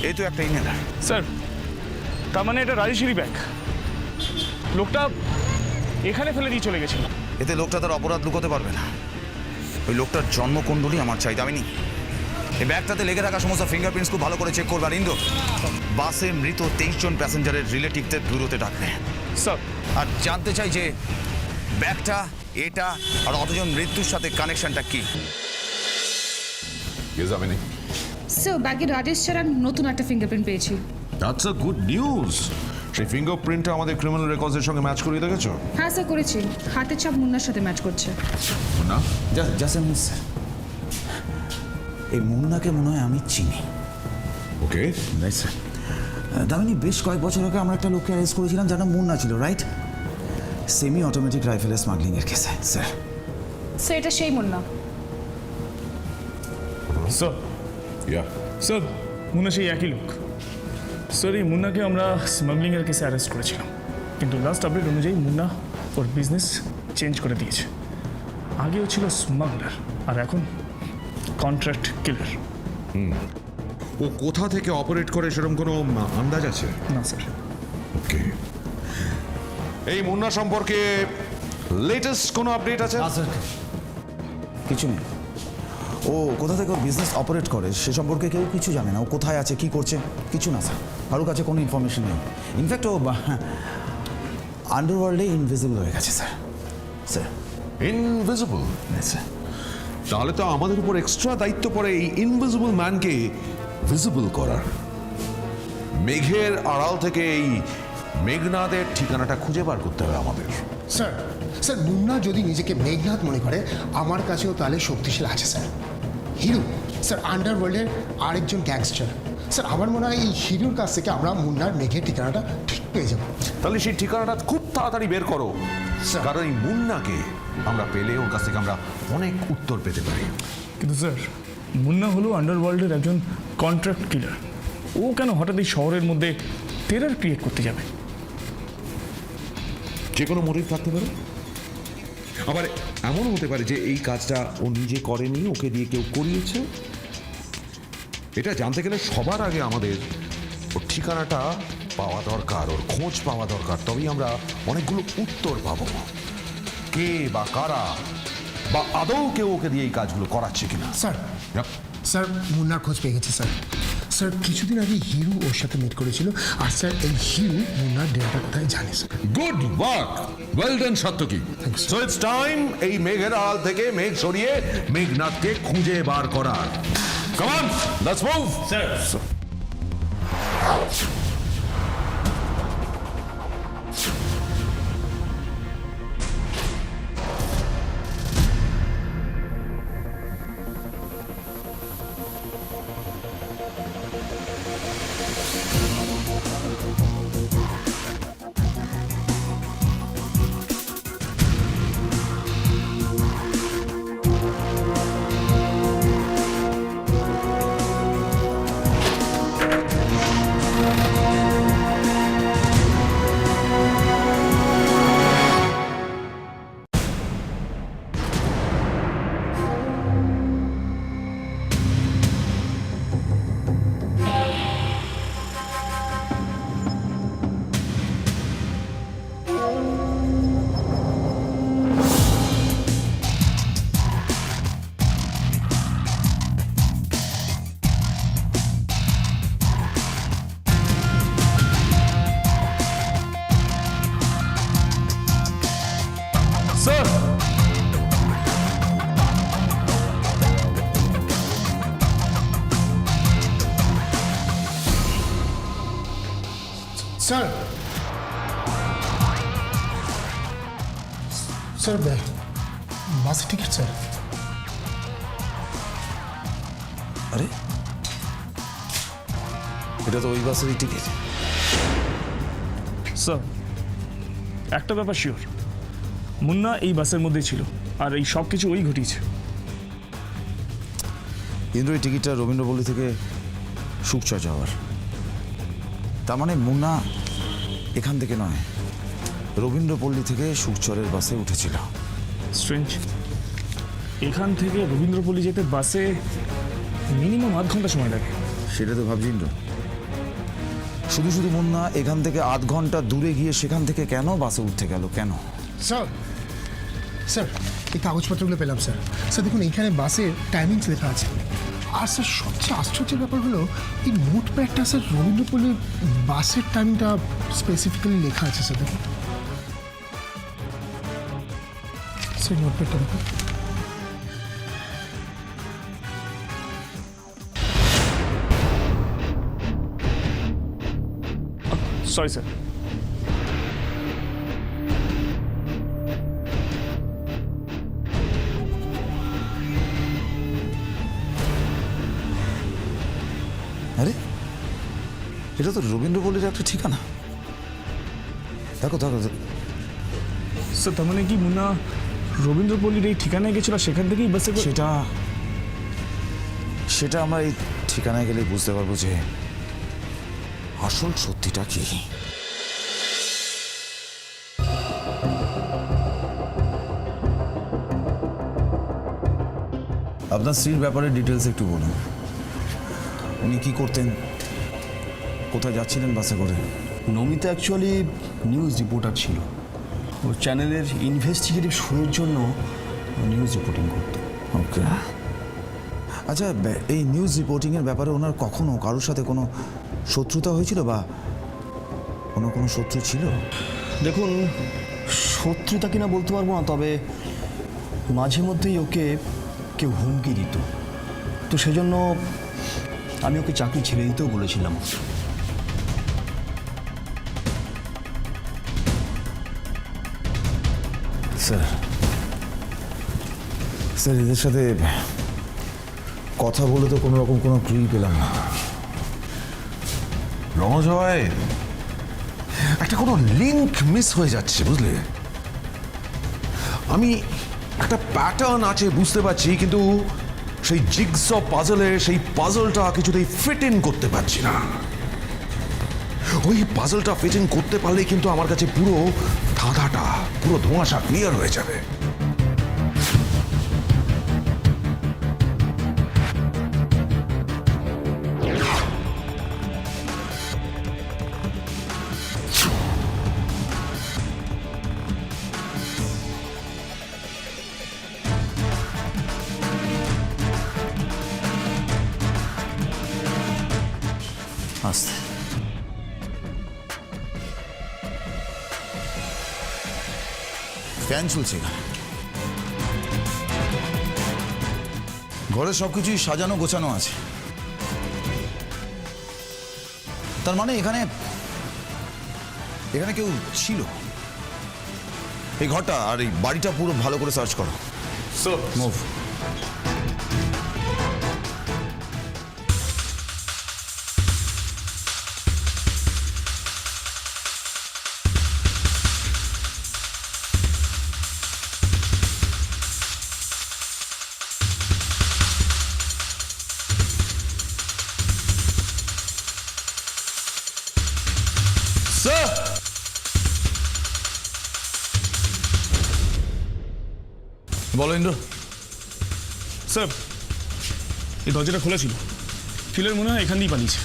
এই তো একটা ইনহেলার। স্যার তার মানে এটা রাজেশেরই ব্যাগ। লোকটা এখানে ফেলে দিয়ে চলে গেছিল। এতে লোকটা তার অপরাধ লুকোতে পারবে না। ওই লোকটার জন্মকুণ্ডলী আমার চাই, দামিনী। এই ব্যাগটাতে লেগে থাকা সমস্ত ফিঙ্গারপ্রিন্টস খুব ভালো করে চেক করবে। আর ইন্দ্র, বাসে মৃত 23 জন প্যাসেঞ্জারের রিলেটিভদের ব্যুরোতে ডাকবে। স্যার আর জানতে চাই যে ব্যাগটা, এটা আর অতজন মৃত্যুর সাথে কানেকশনটা কি? দামিনী, স্যার ব্যাগে রাজেশ ছাড়া নতুন একটা ফিঙ্গারপ্রিন্ট পেয়েছি। That's a good news. সেই ফিঙ্গারপ্রিন্টটা আমাদের ক্রিমিনাল রেকর্ডসের সঙ্গে ম্যাচ করিয়ে দেখেছো? হ্যাঁ স্যার করেছি, হাতের ছাপ মুন্নার সাথে ম্যাচ করছে। না, জাস্ট স্যার, এই মুন্নাকে মনে হয় আমি চিনি। Okay right sir. দামিনী, বেশ কয়েক বছর আগে আমরা একটা লোককে অ্যারেস্ট করেছিলাম যার নাম মুন্না ছিল, রাইট? সেমি অটোমেটিক রাইফেলের স্মাগলিংয়ের কেসে। স্যার স্যার এটা সেই মুন্না। স্যার স্যার মুন্না সেই একই লোক। স্যার এই মুন্নাকে আমরা স্মাগলিংয়ের কেসে অ্যারেস্ট করেছিলাম, কিন্তু লাস্ট আপডেট অনুযায়ী মুন্না ওর বিজনেস চেঞ্জ করে দিয়েছে। আগেও ছিল স্মাগলার, আর এখন কন্ট্রাক্ট কিলার। ও কোথা থেকে অপারেট করে সেরকম কোনো আন্দাজ আছে? না স্যার। ওকে, এই মুন্না সম্পর্কে লেটেস্ট কোনো আপডেট আছে? কিছু নেই। ও কোথা থেকে ওর বিজনেস অপারেট করে সে সম্পর্কে কেউ কিছু জানে না। ও কোথায় আছে, কি করছে, কিছু না স্যার। কারোর কাছে কোনো ইনফরমেশন নেই। ইনফ্যাক্ট ও আন্ডারওয়ার্ল্ডে ইনভিজিবল হয়ে গেছে স্যার। Sir invisible? স্যার তাহলে তো আমাদের উপর এক্সট্রা দায়িত্ব পড়ে এই ইনভিজিবল ম্যানকে ভিজিবল করার। মেঘের আড়াল থেকে এই মেঘনাদের ঠিকানাটা খুঁজে বার করতে হবে আমাদের। স্যার মুন্না যদি নিজেকে মেঘনাথ মনে করে, আমার কাছেও তাহলে শক্তিশালী আছে স্যার। হিরো স্যার, আন্ডারওয়ার্ল্ডের আরেকজন গ্যাংস্টার। স্যার আমার মনে হয় এই হিরোর কাছ থেকে আমরা মুন্নার মেঘের ঠিকানাটা ঠিক পেয়ে যাবো। তাহলে সেই ঠিকানাটা খুব তাড়াতাড়ি বের করো, কারণ এই মুন্নাকে আমরা পেলে ওর কাছ থেকে আমরা অনেক উত্তর পেতে পারি। কিন্তু স্যার মুন্না হলো আন্ডারওয়ার্ল্ডের একজন কন্ট্রাক্ট কিলার। ও কেন হঠাৎ এই শহরের মধ্যে টেরার ক্রিয়েট করতে যাবে? যে কোনো মোটিভ থাকতে পারে, আবার এমনও হতে পারে যে এই কাজটা ও নিজে করেনি, ওকে দিয়ে কেউ করিয়েছে। এটা জানতে গেলে সবার আগে আমাদের ওর ঠিকানাটা পাওয়া দরকার, ওর খোঁজ পাওয়া দরকার, তবেই আমরা অনেকগুলো উত্তর পাবো। কে বা কারা বা আদৌ কেউ ওকে দিয়ে এই কাজগুলো করাচ্ছে কিনা। স্যার স্যার মুন্নার খোঁজ পেয়ে গেছে স্যার। স্যার কিছুদিন আগে হিরু ওর সাথে মিট করেছিল, আর স্যার এই হিরু মুন্নার ডেটা কোথায় জানে sir. Good work, well done Satyaki. So it's time এই মেঘের আড়াল থেকে মেঘ সরিয়ে মেঘনাথকে খুঁজে বার করার। Come on, let's move sir. Sir sir sir বাসের টিকিট স্যার। আরে এটা তো ওই বাসেরই টিকিট। স্যার একটা ব্যাপার শিওর, মুন্না এই বাসের মধ্যেই ছিল, আর এই সব কিছু ওই ঘটিয়েছে। কিন্তু এই টিকিটটা রবীন্দ্রপল্লী থেকে সুকচর যাওয়ার, তার মানে মুন্না এখান থেকে নয়, রবীন্দ্রপল্লী থেকে সুকচরের বাসে উঠেছিল। স্ট্রেঞ্জ, এখান থেকে রবীন্দ্রপল্লী যেতে বাসে মিনিমাম আধ ঘন্টা সময় লাগে। সেটা তো ভাবছি তো, শুধু শুধু মুন্না এখান থেকে আধ ঘন্টা দূরে গিয়ে সেখান থেকে কেন বাসে উঠতে গেল, কেন? স্যার স্যার এই কাগজপত্রগুলো পেলাম স্যার। স্যার দেখুন এইখানে বাসের টাইমিংস লেখা আছে, আর স্যার সবচেয়ে আশ্চর্যের ব্যাপার হলো এই নোট প্যাডটা স্যার রবীন্দ্রপল্লীর বাসের টাইমটা স্পেসিফিক্যালি লেখা আছে স্যার। দেখুন স্যার নোট প্যাডটা দেখুন। Sorry sir. আরে এটা তো রবীন্দ্রপল্লীর একটা ঠিকানা। দেখো দেখো স্যার তার মানে কি মুন্না রবীন্দ্রপল্লীর এই ঠিকানায় গেছিল, সেখান থেকেই বাসে সেটা সেটা আমরা এই ঠিকানায় গেলে বুঝতে পারবো যে আসল সত্যিটা কি। আপনার স্ত্রীর ব্যাপারে ডিটেলস একটু বলুন। উনি কি করতেন, কোথায় যাচ্ছিলেন বাসে করে? নমিতা অ্যাকচুয়ালি নিউজ রিপোর্টার ছিল, ও চ্যানেলের ইনভেস্টিগেটিভ শোয়ের জন্য নিউজ রিপোর্টিং করতো। ওকে, আচ্ছা এই নিউজ রিপোর্টিংয়ের ব্যাপারে ওনার কখনো কারোর সাথে কোনো শত্রুতা হয়েছিল বা কোনো শত্রু ছিল? দেখুন, শত্রুতা কিনা বলতে পারবো না, তবে মাঝে মধ্যেই ওকে কেউ হুমকি দিত, তো সেজন্য আমি ওকে চাকরি ছেড়ে দিতেও বলেছিলাম। স্যার এদের সাথে কথা বলে তো কোনো রকম কোনো ক্লুই পেলাম না। রণজয়, একটা কোনো লিঙ্ক মিস হয়ে যাচ্ছে, বুঝলে? আমি একটা প্যাটার্ন আছে বুঝতে পারছি, কিন্তু সেই জিগস পাজলে সেই পাজলটা কিছুতেই ফিট ইন করতে পারছি না। ওই পাজলটা ফিট ইন করতে পারলেই কিন্তু আমার কাছে পুরো ধাঁধাটা, পুরো ধোঁয়াশা ক্লিয়ার হয়ে যাবে। আস্তে। ফ্যান চলছে এখানে। ঘরে সবকিছুই সাজানো গোছানো আছে, তার মানে এখানে এখানে কেউ ছিল। এই ঘরটা আর এই বাড়িটা পুরো ভালো করে সার্চ করো। মুভ। বলো ইন্দ্র। স্যার, এই দরজাটা খোলা ছিল, কিলার মনে হয় এখান দিয়েই পালিয়েছে।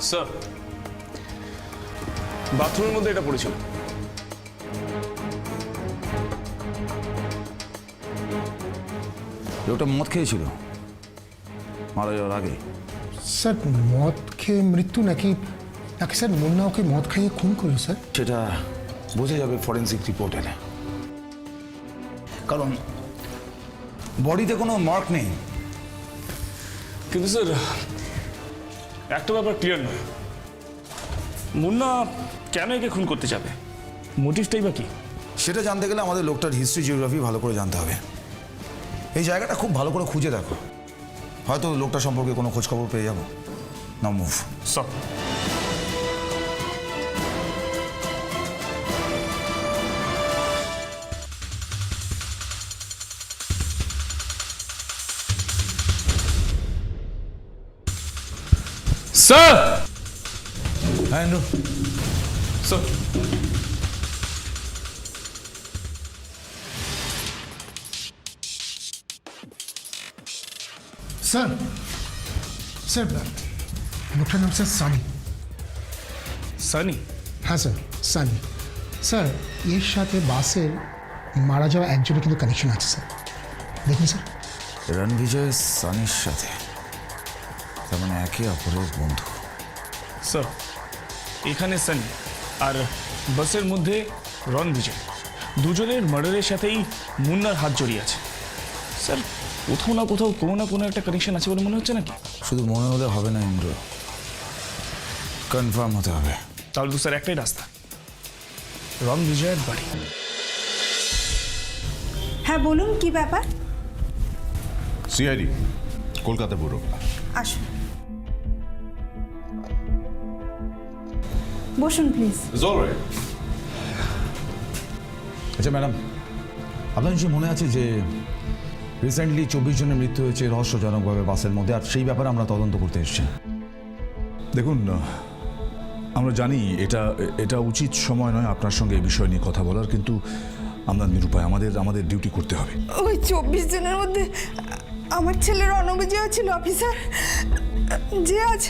স্যার, বাথরুমের মধ্যে এটা পড়েছিল। ওটা মদ খেয়েছিল মারা যাওয়ার আগে। স্যার মদ খেয়ে মৃত্যু নাকি নাকি স্যার মুন্না ওকে মদ খাইয়ে খুন করলো স্যার? সেটা বোঝা যাবে ফরেন্সিক রিপোর্ট এলে, কারণ বডিতে কোনো মার্ক নেই। কিন্তু স্যার, একটা ব্যাপার ক্লিয়ার নয়, মুন্না কেন একে খুন করতে যাবে? মোটিভটাই বা কি? সেটা জানতে গেলে আমাদের লোকটার হিস্ট্রি জিওগ্রাফি ভালো করে জানতে হবে। এই জায়গাটা খুব ভালো করে খুঁজে দেখো, হয়তো লোকটা সম্পর্কে কোনো খোঁজ খবর পেয়ে যাবো। নাও মুভ। সব স্যার। হ্যাঁ ইন্দ্র। স্যার, স্যার স্যার লোকটার নাম স্যার সানি। সানি? হ্যাঁ স্যার, সানি। স্যার এর সাথে বাসের মারা যাওয়া একজনের কিন্তু কানেকশন আছে স্যার, দেখুন স্যার। রণবিজয় সানির সাথে, তার মানে একে অপরের বন্ধু। স্যার, এখানে সানি আর বাসের মধ্যে রণবিজয়, দুজনের মার্ডারের সাথেই মুন্নার হাত জড়িয়ে আছে। স্যার, কোথাও না কোথাও কোনো না কোনো একটা কানেকশন আছে বলে মনে হচ্ছে নাকি? শুধু মনে হলে হবে না ইন্দ্র, কনফার্ম হতে হবে। তাহলে তো স্যার একটাই রাস্তা, রণবিজয়ের বাড়ি। হ্যাঁ বলুন, কি ব্যাপার? CID, Kolkata bureau. আসুন, বসুন প্লিজ। আচ্ছা ম্যাডাম, আপনার নিশ্চয়ই মনে আছে যে রিসেন্টলি 24 জনের মৃত্যু হয়েছে রহস্যজনকভাবে বাসের মধ্যে, আর সেই ব্যাপারে আমরা তদন্ত করতে এসেছি। দেখুন, আমরা জানি এটা এটা উচিত সময় নয় আপনার সঙ্গে এই বিষয় নিয়ে কথা বলার, কিন্তু আমরা নিরুপায়, আমাদের ডিউটি করতে হবে। ওই 24 জনের মধ্যে আমার ছেলের রণবিজয় ছিল অফিসার, যে আজ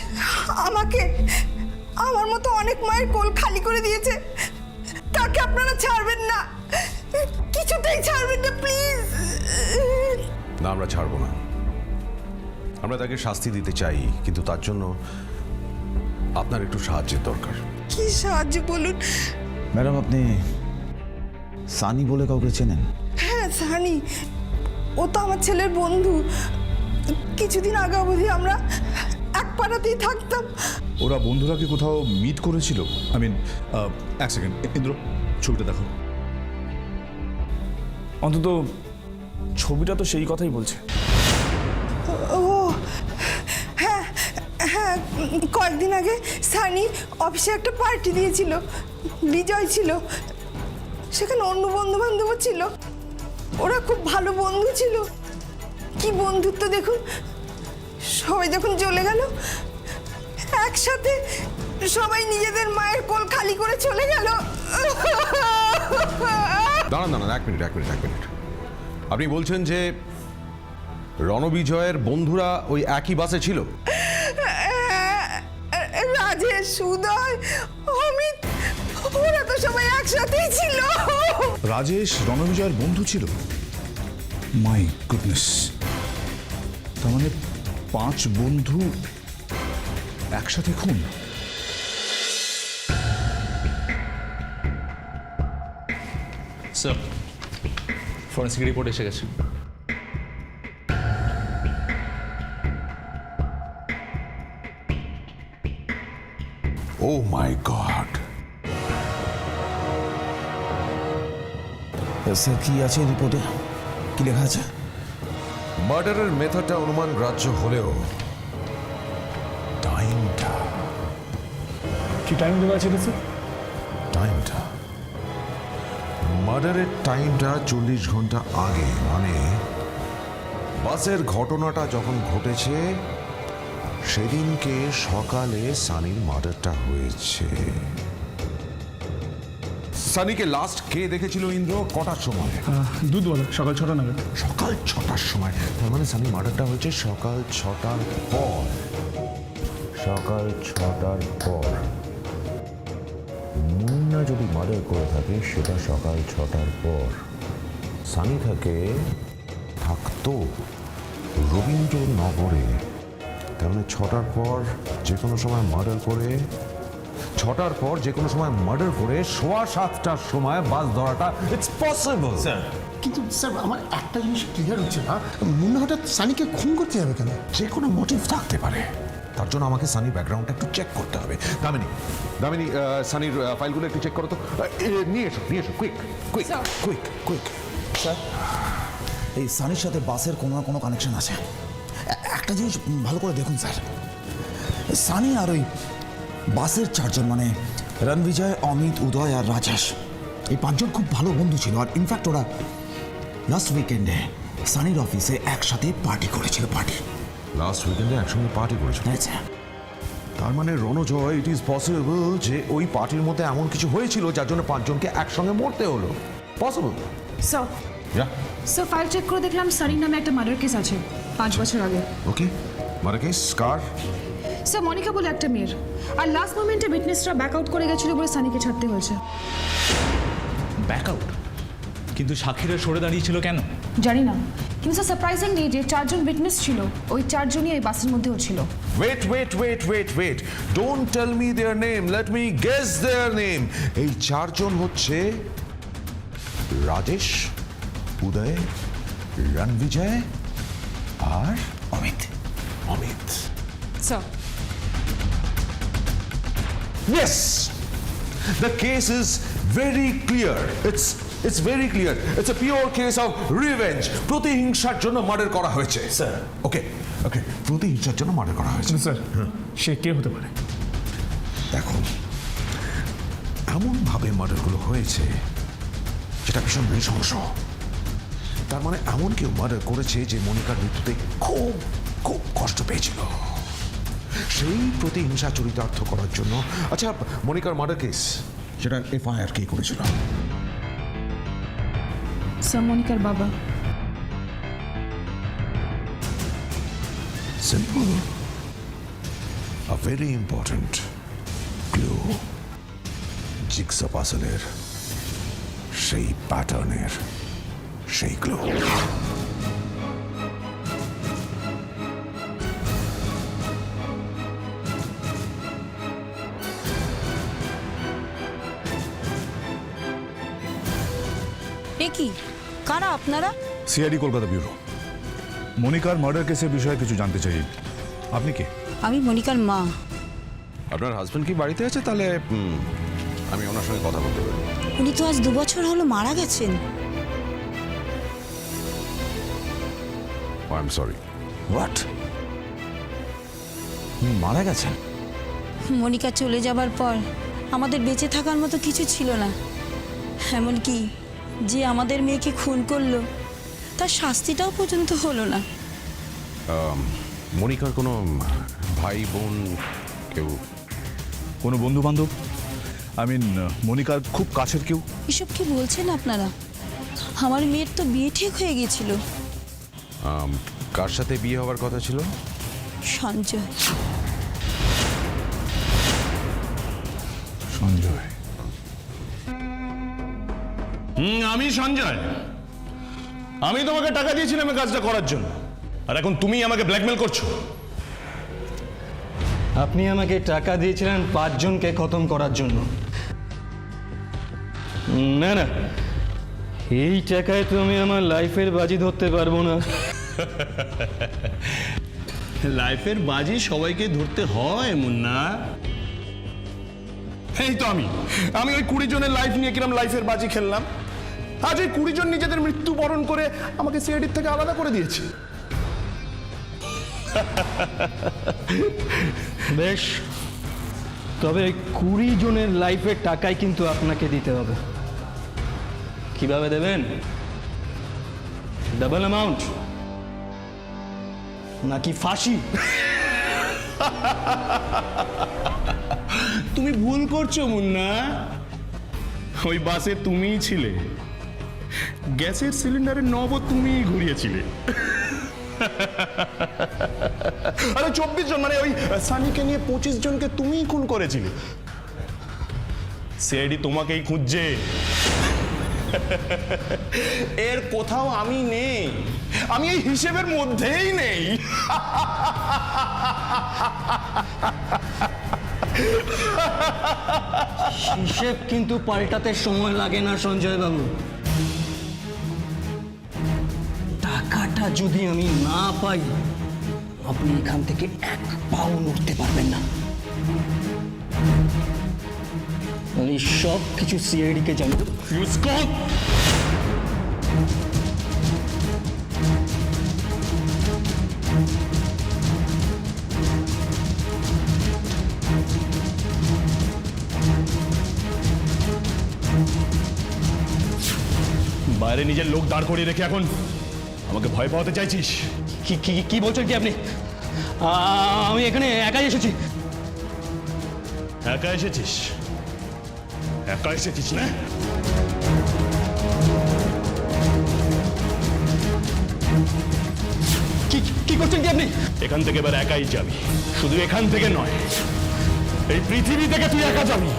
আমাকে আমার মতো অনেক মায়ের কোল খালি করে দিয়েছে। তাকে আপনারা ছাড়বেন না, কিছুতেই ছাড়বেন না প্লিজ। না, আমরা ছাড়বো না। আমরা তাকে শাস্তি দিতে চাই, কিন্তু তার জন্য আপনার একটু সাহায্যের দরকার। কি সাহায্য বলুন? ম্যাডাম, আপনি সানি বলে কাউকে চেনেন? হ্যাঁ, সানি। ও তো আমার ছেলের বন্ধু। কিছুদিন আগে অবধি আমরা এক পাড়াতেই থাকতাম। ওরা বন্ধুরা কি কোথাও মিট করেছিল? আই মিন, এক সেকেন্ড, ইন্দ্র ছবিটা দেখো। অন্তত ছবিটা তো সেই কথাই বলছে। ও হ্যাঁ হ্যাঁ, কয়েকদিন আগে সানি অফিসে একটা পার্টি দিয়েছিল, বিজয় ছিল সেখানে, অন্য বন্ধু বান্ধবও ছিল। ওরা খুব ভালো বন্ধু ছিল। কি বন্ধুত্ব দেখুন! সবাই যখন চলে গেল, একসাথে সবাই নিজেদের মায়ের কোল খালি করে চলে গেল। দাঁড়ান দাঁড়ান, এক মিনিট। আপনি বলছেন যে রণবিজয়ের বন্ধুরা ওই একই বাসে ছিল? রাজেশ, উদয়, অমিত, ওরা তো সবাই একসাথেই ছিল। রাজেশ রণবিজয়ের বন্ধু ছিল? My goodness! তার মানে 5 বন্ধু একসাথে খুন? স্যার, ফরেন্সিক রিপোর্ট এসে গেছে। ও মাই গড! স্যার, কি আছে রিপোর্টে? কি লেখা আছে? মার্ডারের মেথডটা অনুমান গ্রাহ্য হলেও টাইমটা কি টাইম দেওয়া আছে স্যার? টাইমটা মার্ডারের টাইমটা 40 ঘন্টা আগে, মানে বাসের ঘটনাটা যখন ঘটেছে সেদিনকে সকালে সানির মার্ডারটা হয়েছে। সানিকে লাস্ট কে দেখেছিল ইন্দ্র? কটার সময়? দুধওয়ালা, সকাল 6টা নাগাদ। সকাল 6টার সময়। তার মানে সানি মার্ডারটা হয়েছে সকাল 6টার পর। সকাল 6টার পর মুন্না যদি মার্ডার করে থাকে সেটা সকাল 6টার পর। সানি থাকতো রবীন্দ্রনগরে। তার মানে 6টার পর যে কোনো সময় মার্ডার করে, 6টার পর যে কোনো সময় মার্ডার করে 7:15টার সময় বাস ধরাটা ইটস পসিবল। স্যার, কিন্তু স্যার আমার একটা জিনিস ক্লিয়ার হচ্ছে না, মুন্না হঠাৎ সানিকে খুন করতে যাবে কেন? যে কোনো মোটিভ থাকতে পারে, তার জন্য আমাকে সানির ব্যাকগ্রাউন্ডটা একটু চেক করতে হবে। দামিনী, সানির ফাইলগুলো একটু চেক করো তো। নিয়ে এসো, কুইক। স্যার, এই সানির সাথে বাসের কোনো না কোনো কানেকশন আছে। একটা জিনিস ভালো করে দেখুন স্যার, সানি আর ওই বাসের 4 জন, মানে রণবিজয়, অমিত, উদয় আর রাজেশ, এই 5 জন খুব ভালো বন্ধু ছিল। আর ইনফ্যাক্ট ওরা লাস্ট উইকেন্ডে সানির অফিসে একসাথে পার্টি করেছিল। লাস্ট উইকেন্ডে একসঙ্গে পার্টি করেছিল? তার মানে রণজয়, ইট ইজ পসিবল যে ওই পার্টির মধ্যে এমন কিছু হয়েছিল যার জন্য 5 জনকে একসঙ্গে মরতে হলো। পসিবল? স্যার, ফাইল চেক করে দেখলাম সানির নামে একটা মার্ডার কেস আছে 5 বছর আগে। ওকে, মার্ডার কেস কার? স্যার, মনিকা বলে একটা মেয়ের। আর লাস্ট মোমেন্টে উইটনেসরা ব্যাক আউট করে গেছিল বলে সানিকে ছাড়তে হয়েছে। Back out? কিন্তু সাক্ষীরা সরে দাঁড়িয়েছিল কেন? জানি না, কিন্তু স্যার সারপ্রাইজিংলি যে 4 জন উইটনেস ছিল, ওই 4 জনই এই বাসের মধ্যেও ছিল। Wait, don't tell me their name, let me guess their name. এই 4 জন হচ্ছে রাজেশ, উদয়, রণবিজয় আর Amit. Sir, Yes, the case is very clear. It's very clear. It's a pure case of revenge. প্রতিহিংসার জন্য মার্ডার করা হয়েছে। স্যার, ওকে, প্রতিহিংসার জন্য মার্ডার করা হয়েছে। স্যার, সে কে হতে পারে? দেখো, এমনভাবে মার্ডারগুলো হয়েছে যেটা ভীষণ নৃশংস। তার মানে এমন কেউ মার্ডার করেছে যে মনিকার মৃত্যুতে খুব কষ্ট পেয়েছিল। সেই প্রতিহিংসা চরিতার্থ করার জন্য। আচ্ছা, মনিকার মার্ডার কেস, সেটা FIR কে করেছিল? স্যার, মনিকার বাবা। Simple, a very important clue. Jigsaw পাজলের সেই প্যাটার্নের সেই ক্লু। এ কি কারা আপনারা? CID Kolkata bureau. মনিকার মার্ডার কেসের বিষয়ে কিছু জানতে চাই। আপনি কে? আমি মনিকার মা। আপনার হাজবেন্ড কি বাড়িতে আছে? তাহলে আমি ওনার সঙ্গে কথা বলতে পারি। উনি তো আজ 2 বছর হলো মারা গেছেন। I am sorry. হোয়াট? মারা গেছেন? মনিকা চলে যাবার পর আমাদের বেঁচে থাকার মতো কিছু ছিল না। এমনকি যে আমাদের মেয়েকে খুন করলো তার শাস্তিটাও পর্যন্ত হলো না। মনিকার কোনো ভাই বোন কেউ? কোনো বন্ধু বান্ধব? আই মিন মনিকার খুব কাছের কেউ? এসব কি বলছেন আপনারা? আমার মেয়ের তো বিয়ে ঠিক হয়ে গিয়েছিল। কার সাথে বিয়ে হওয়ার কথা ছিল? সঞ্জয়। সঞ্জয়? আমি সঞ্জয়। আমি তোমাকে টাকা দিয়েছিলাম এই কাজটা করার জন্য, আর এখন তুমি আমাকে ব্ল্যাকমেল করছো। আপনি আমাকে টাকা দিয়েছিলেন 5 জনকে খতম করার জন্য। না না, এই টাকায় তো আমি আমার লাইফের বাজি ধরতে পারবো না। লাইফের বাজি সবাইকে ধরতে হয় মুন্না। এই তো আমি ওই 20 জনের লাইফ নিয়ে কিরম লাইফের বাজি খেললাম। আজ ওই 20 জন নিজেদের মৃত্যুবরণ করে আমাকে সিআইডির থেকে আলাদা করে দিয়েছে। বেশ, তবে 20 জনের লাইফের টাকাই কিন্তু আপনাকে দিতে হবে। কিভাবে দেবেন? ডাবল অ্যামাউন্ট নাকি ফাঁসি? তুমি ভুল করছো মুন্না। ওই বাসে তুমিই ছিলে, গ্যাসের সিলিন্ডারের নবও তুমিই ঘুরিয়েছিলে। আরে 24 জন মানে ওই সানিকে নিয়ে 25 জনকে তুমিই খুন করেছিলে। সিআইডি তোমাকেই খুঁজছে। এর কোথাও আমি নেই, আমি এই হিসেবের মধ্যেই নেই। হিসেব কিন্তু পাল্টাতে সময় লাগে না সঞ্জয় বাবু। টাকাটা যদি আমি না পাই, আপনি এখান থেকে 1 পাও নড়তে পারবেন না। আমি সব কিছু সিআইডিকে জানিয়ে দেবো। বাইরে নিজের লোক দাঁড় করিয়ে রেখে এখন আমাকে ভয় পাওয়াতে চাইছিস? কি বলছেন কি আপনি? আমি এখানে একাই এসেছি। একা এসেছিস? একা এসেছিস না? কি করছেন কি আপনি? এখান থেকে এবার একাই যাবি। শুধু এখান থেকে নয়, এই পৃথিবী থেকে তুই একা যাবি।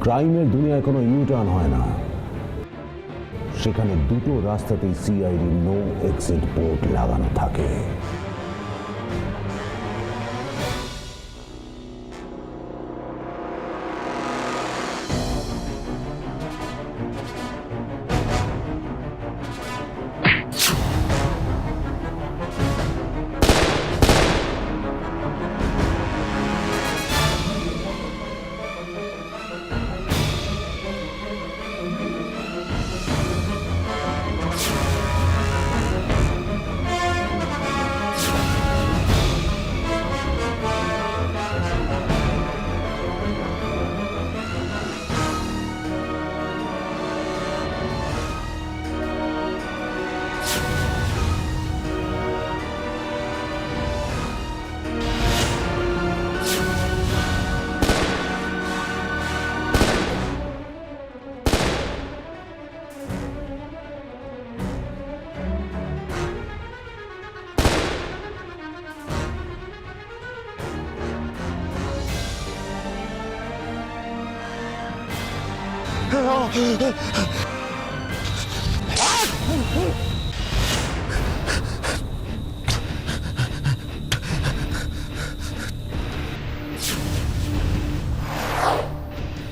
ক্রাইমের দুনিয়ায় কোনো ইউটার্ন হয় না, সেখানে দুটো রাস্তাতেই সিআইডি নো এক্সিট বোর্ড লাগানো থাকে।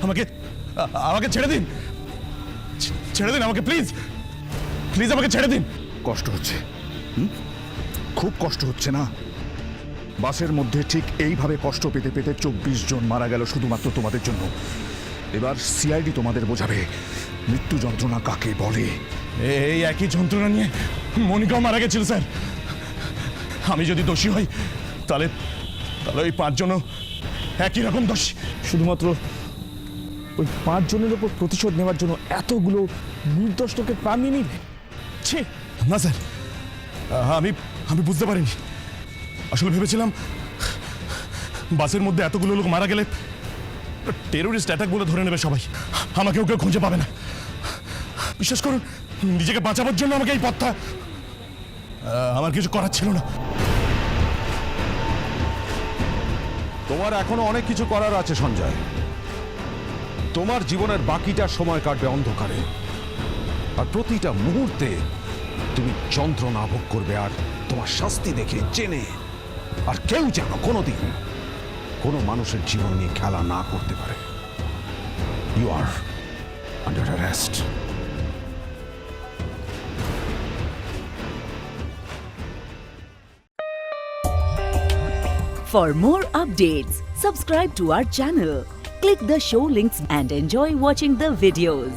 আমাকে আমাকে ছেড়ে দিন, ছেড়ে দিন আমাকে, প্লিজ প্লিজ আমাকে ছেড়ে দিন। কষ্ট হচ্ছে, খুব কষ্ট হচ্ছে না? বাসের মধ্যে ঠিক এইভাবে কষ্ট পেতে পেতে 24 জন মারা গেল শুধুমাত্র তোমাদের জন্য। এবার সিআইডি তোমাদের বোঝাবে মৃত্যু যন্ত্রণা কাকে বলে। এই একই যন্ত্রণা নিয়ে মনিকাও মারা গেছিল স্যার। আমি যদি দোষী হই তাহলে তাহলে ওই 5 জনও একই রকম দোষী। শুধুমাত্র ওই 5 জনের ওপর প্রতিশোধ নেওয়ার জন্য এতগুলো নির্দোষ লোকের প্রাণ নিয়ে নিবে? ছি, না স্যার, আমি আমি বুঝতে পারিনি। আসলে ভেবেছিলাম বাসের মধ্যে এতগুলো লোক মারা গেলে টেরোরিস্ট অ্যাটাক বলে ধরে নেবে সবাই, আমাকেও কেউ খুঁজে পাবে না। বিশ্বাস করুন, নিজেকে বাঁচাবার জন্য আমাকে এই পথটা, আমার কিছু করার ছিল না। তোমার এখনো অনেক কিছু করার আছে সঞ্জয়। তোমার জীবনের বাকিটা সময় কাটবে অন্ধকারে, আর প্রতিটা মুহূর্তে তুমি যন্ত্রণা ভোগ করবে, আর তোমার শাস্তি দেখে জেনে আর কেউ যেন কোনোদিন কোনো মানুষের জীবন নিয়ে খেলা না করতে পারে। You are under arrest. For more updates, subscribe to our channel, click the show links and enjoy watching the videos.